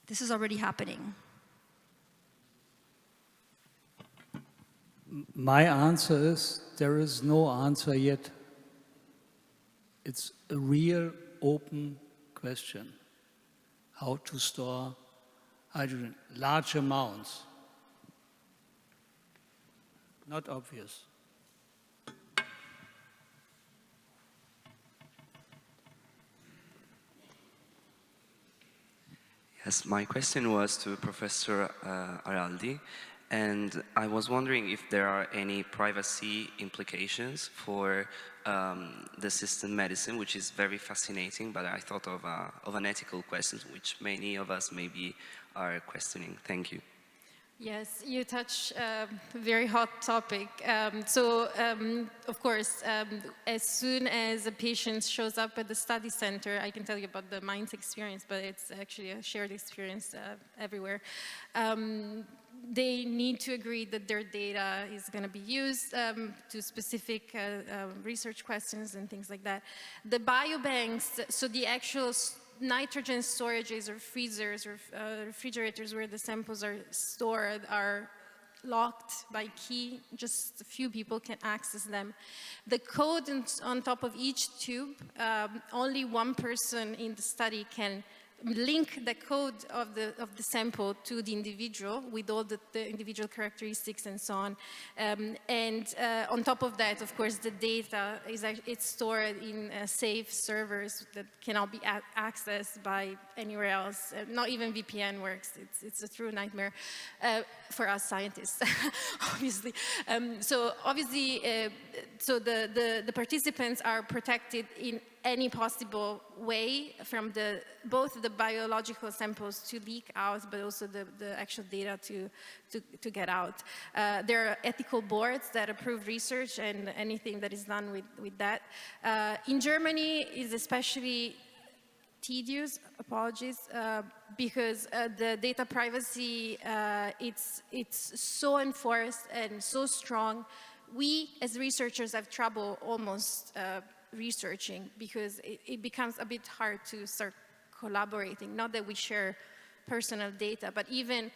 [SPEAKER 4] This is already happening.
[SPEAKER 7] My answer is there is no answer yet. It's a real open question. How to store hydrogen, large amounts. Not obvious.
[SPEAKER 12] Yes, my question was to Professor Araldi, and I was wondering if there are any privacy implications for the system medicine, which is very fascinating, but I thought of an ethical question, which many of us maybe are questioning. Thank you.
[SPEAKER 6] Yes, you touch a very hot topic. Of course, as soon as a patient shows up at the study center, I can tell you about the Mainz experience, but it's actually a shared experience everywhere. They need to agree that their data is going to be used to specific research questions and things like that. The biobanks, so the actual nitrogen storages or freezers or refrigerators where the samples are stored are locked by key. Just a few people can access them. The code on top of each tube, only one person in the study can link the code of the sample to the individual with all the individual characteristics and so on. On top of that, of course, the data it's stored in safe servers that cannot be accessed by anywhere else. Not even VPN works. It's a true nightmare for us scientists, obviously. So the participants are protected in any possible way from both the biological samples to leak out, but also the actual data to get out. There are ethical boards that approve research and anything that is done with that. In Germany is especially tedious, apologies, because the data privacy, it's so enforced and so strong. We as researchers have trouble almost researching because it becomes a bit hard to start collaborating. Not that we share personal data, but even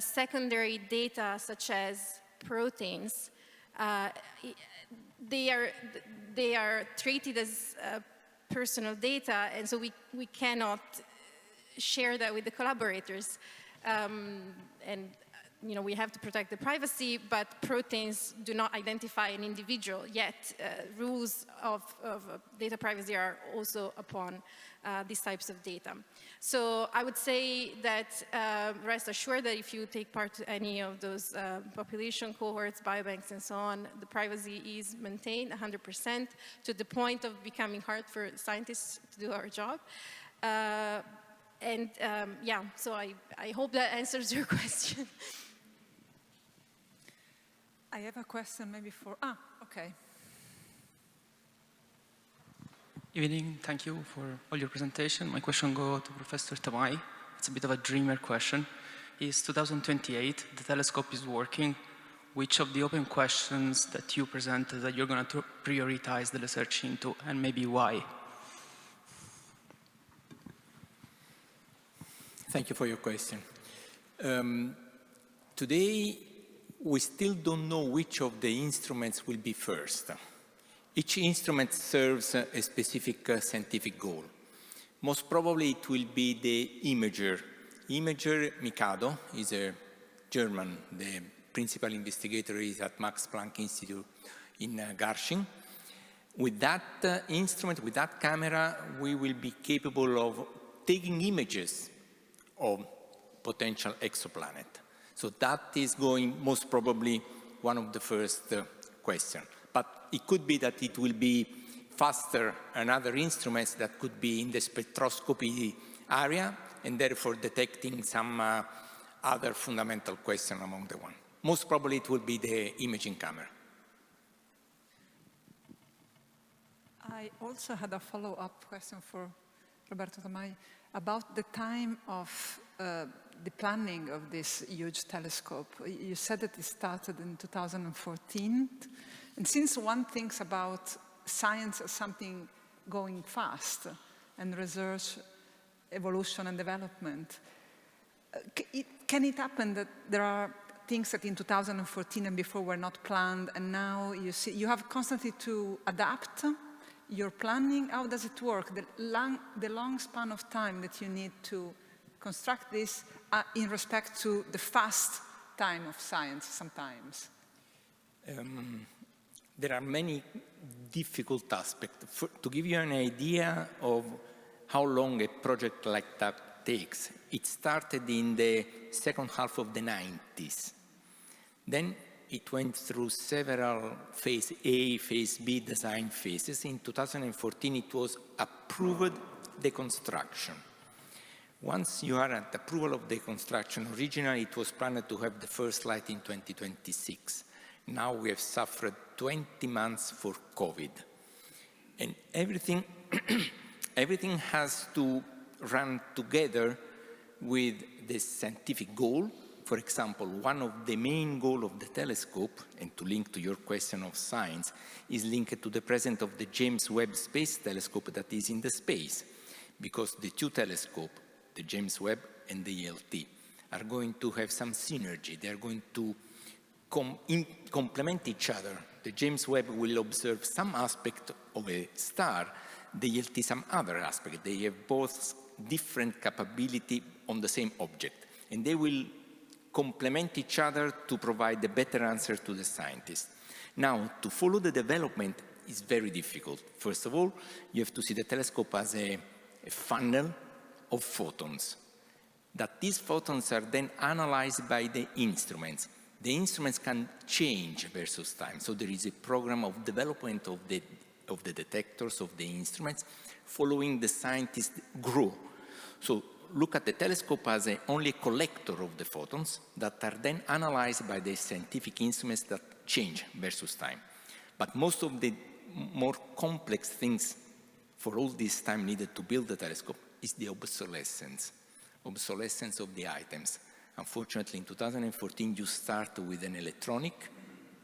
[SPEAKER 6] secondary data such as proteins, they are treated as personal data, and so we cannot share that with the collaborators. And we have to protect the privacy, but proteins do not identify an individual yet. Rules of data privacy are also upon these types of data. So I would say that rest assured that if you take part to any of those population cohorts, biobanks and so on, the privacy is maintained 100% to the point of becoming hard for scientists to do our job. Yeah, so I hope that answers your question.
[SPEAKER 3] I have a question maybe for, okay.
[SPEAKER 13] Evening, thank you for all your presentation. My question goes to Professor Tamai. It's a bit of a dreamer question. It's 2028, the telescope is working. Which of the open questions that you presented that you're going to prioritize the research into, and maybe why?
[SPEAKER 5] Thank you for your question. Today, we still don't know which of the instruments will be first. Each instrument serves a specific scientific goal. Most probably it will be the imager. Imager Mikado is a German. The principal investigator is at Max Planck Institute in Garching. With that instrument, with that camera, we will be capable of taking images of potential exoplanet. So that is going most probably one of the first questions. But it could be that it will be faster and other instruments that could be in the spectroscopy area and therefore detecting some other fundamental question among the one. Most probably it will be the imaging camera.
[SPEAKER 3] I also had a follow-up question for Roberto Tamai about the time of the planning of this huge telescope. You said that it started in 2014, And since one thinks about science as something going fast and research, evolution and development, can it happen that there are things that in 2014 and before were not planned, and now you have constantly to adapt your planning? How does it work? The long span of time that you need to construct this in respect to the fast time of science sometimes?
[SPEAKER 5] There are many difficult aspects. To give you an idea of how long a project like that takes, it started in the second half of the 90s. Then it went through several phase A, phase B design phases. In 2014, it was approved the construction. Once you are at approval of the construction, originally it was planned to have the first light in 2026. Now we have suffered 20 months for COVID. And everything, everything has to run together with the scientific goal. For example, one of the main goals of the telescope, and to link to your question of science, is linked to the presence of the James Webb Space Telescope that is in the space. Because the two telescopes, the James Webb and the ELT, are going to have some synergy. They are going to complement each other. The James Webb will observe some aspect of a star, the ELT some other aspect. They have both different capability on the same object, and they will complement each other to provide a better answer to the scientist. Now, to follow the development is very difficult. First of all, you have to see the telescope as a funnel of photons, that these photons are then analyzed by the instruments. The instruments can change versus time, so there is a program of development of the detectors, of the instruments, following the scientists grow. So look at the telescope as only a collector of the photons that are then analyzed by the scientific instruments that change versus time. But most of the more complex things for all this time needed to build the telescope is the obsolescence of the items. Unfortunately, in 2014, you start with an electronic,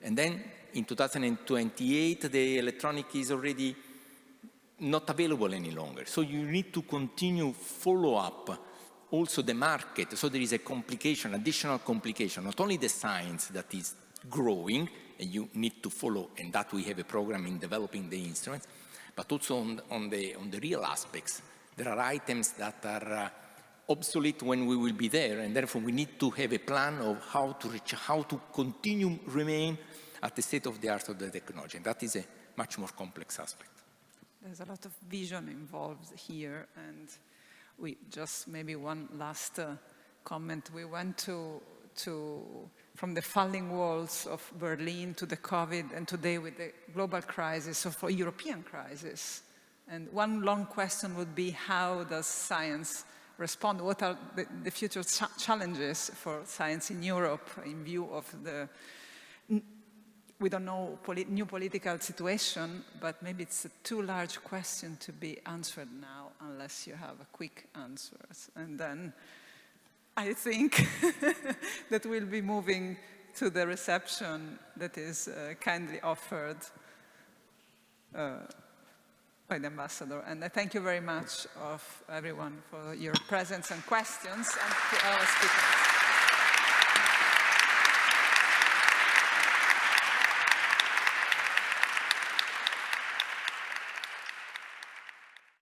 [SPEAKER 5] and then in 2028, the electronic is already not available any longer. So you need to continue follow up also the market. So there is a complication, additional complication, not only the science that is growing, and you need to follow, and that we have a program in developing the instruments, but also on the real aspects. There are items that are obsolete when we will be there, and therefore we need to have a plan of how to continue remain at the state of the art of the technology. And that is a much more complex aspect.
[SPEAKER 3] There's a lot of vision involved here, and we just maybe one last comment. We went from the falling walls of Berlin to the COVID, and today with the global crisis, of a European crisis. And one long question would be, how does science respond? What are the future challenges for science in Europe in view of the, we don't know, new political situation, but maybe it's a too large question to be answered now unless you have a quick answers. And then I think that we'll be moving to the reception that is kindly offered by the ambassador. And I thank you very much of everyone for your presence and questions, and to our speakers.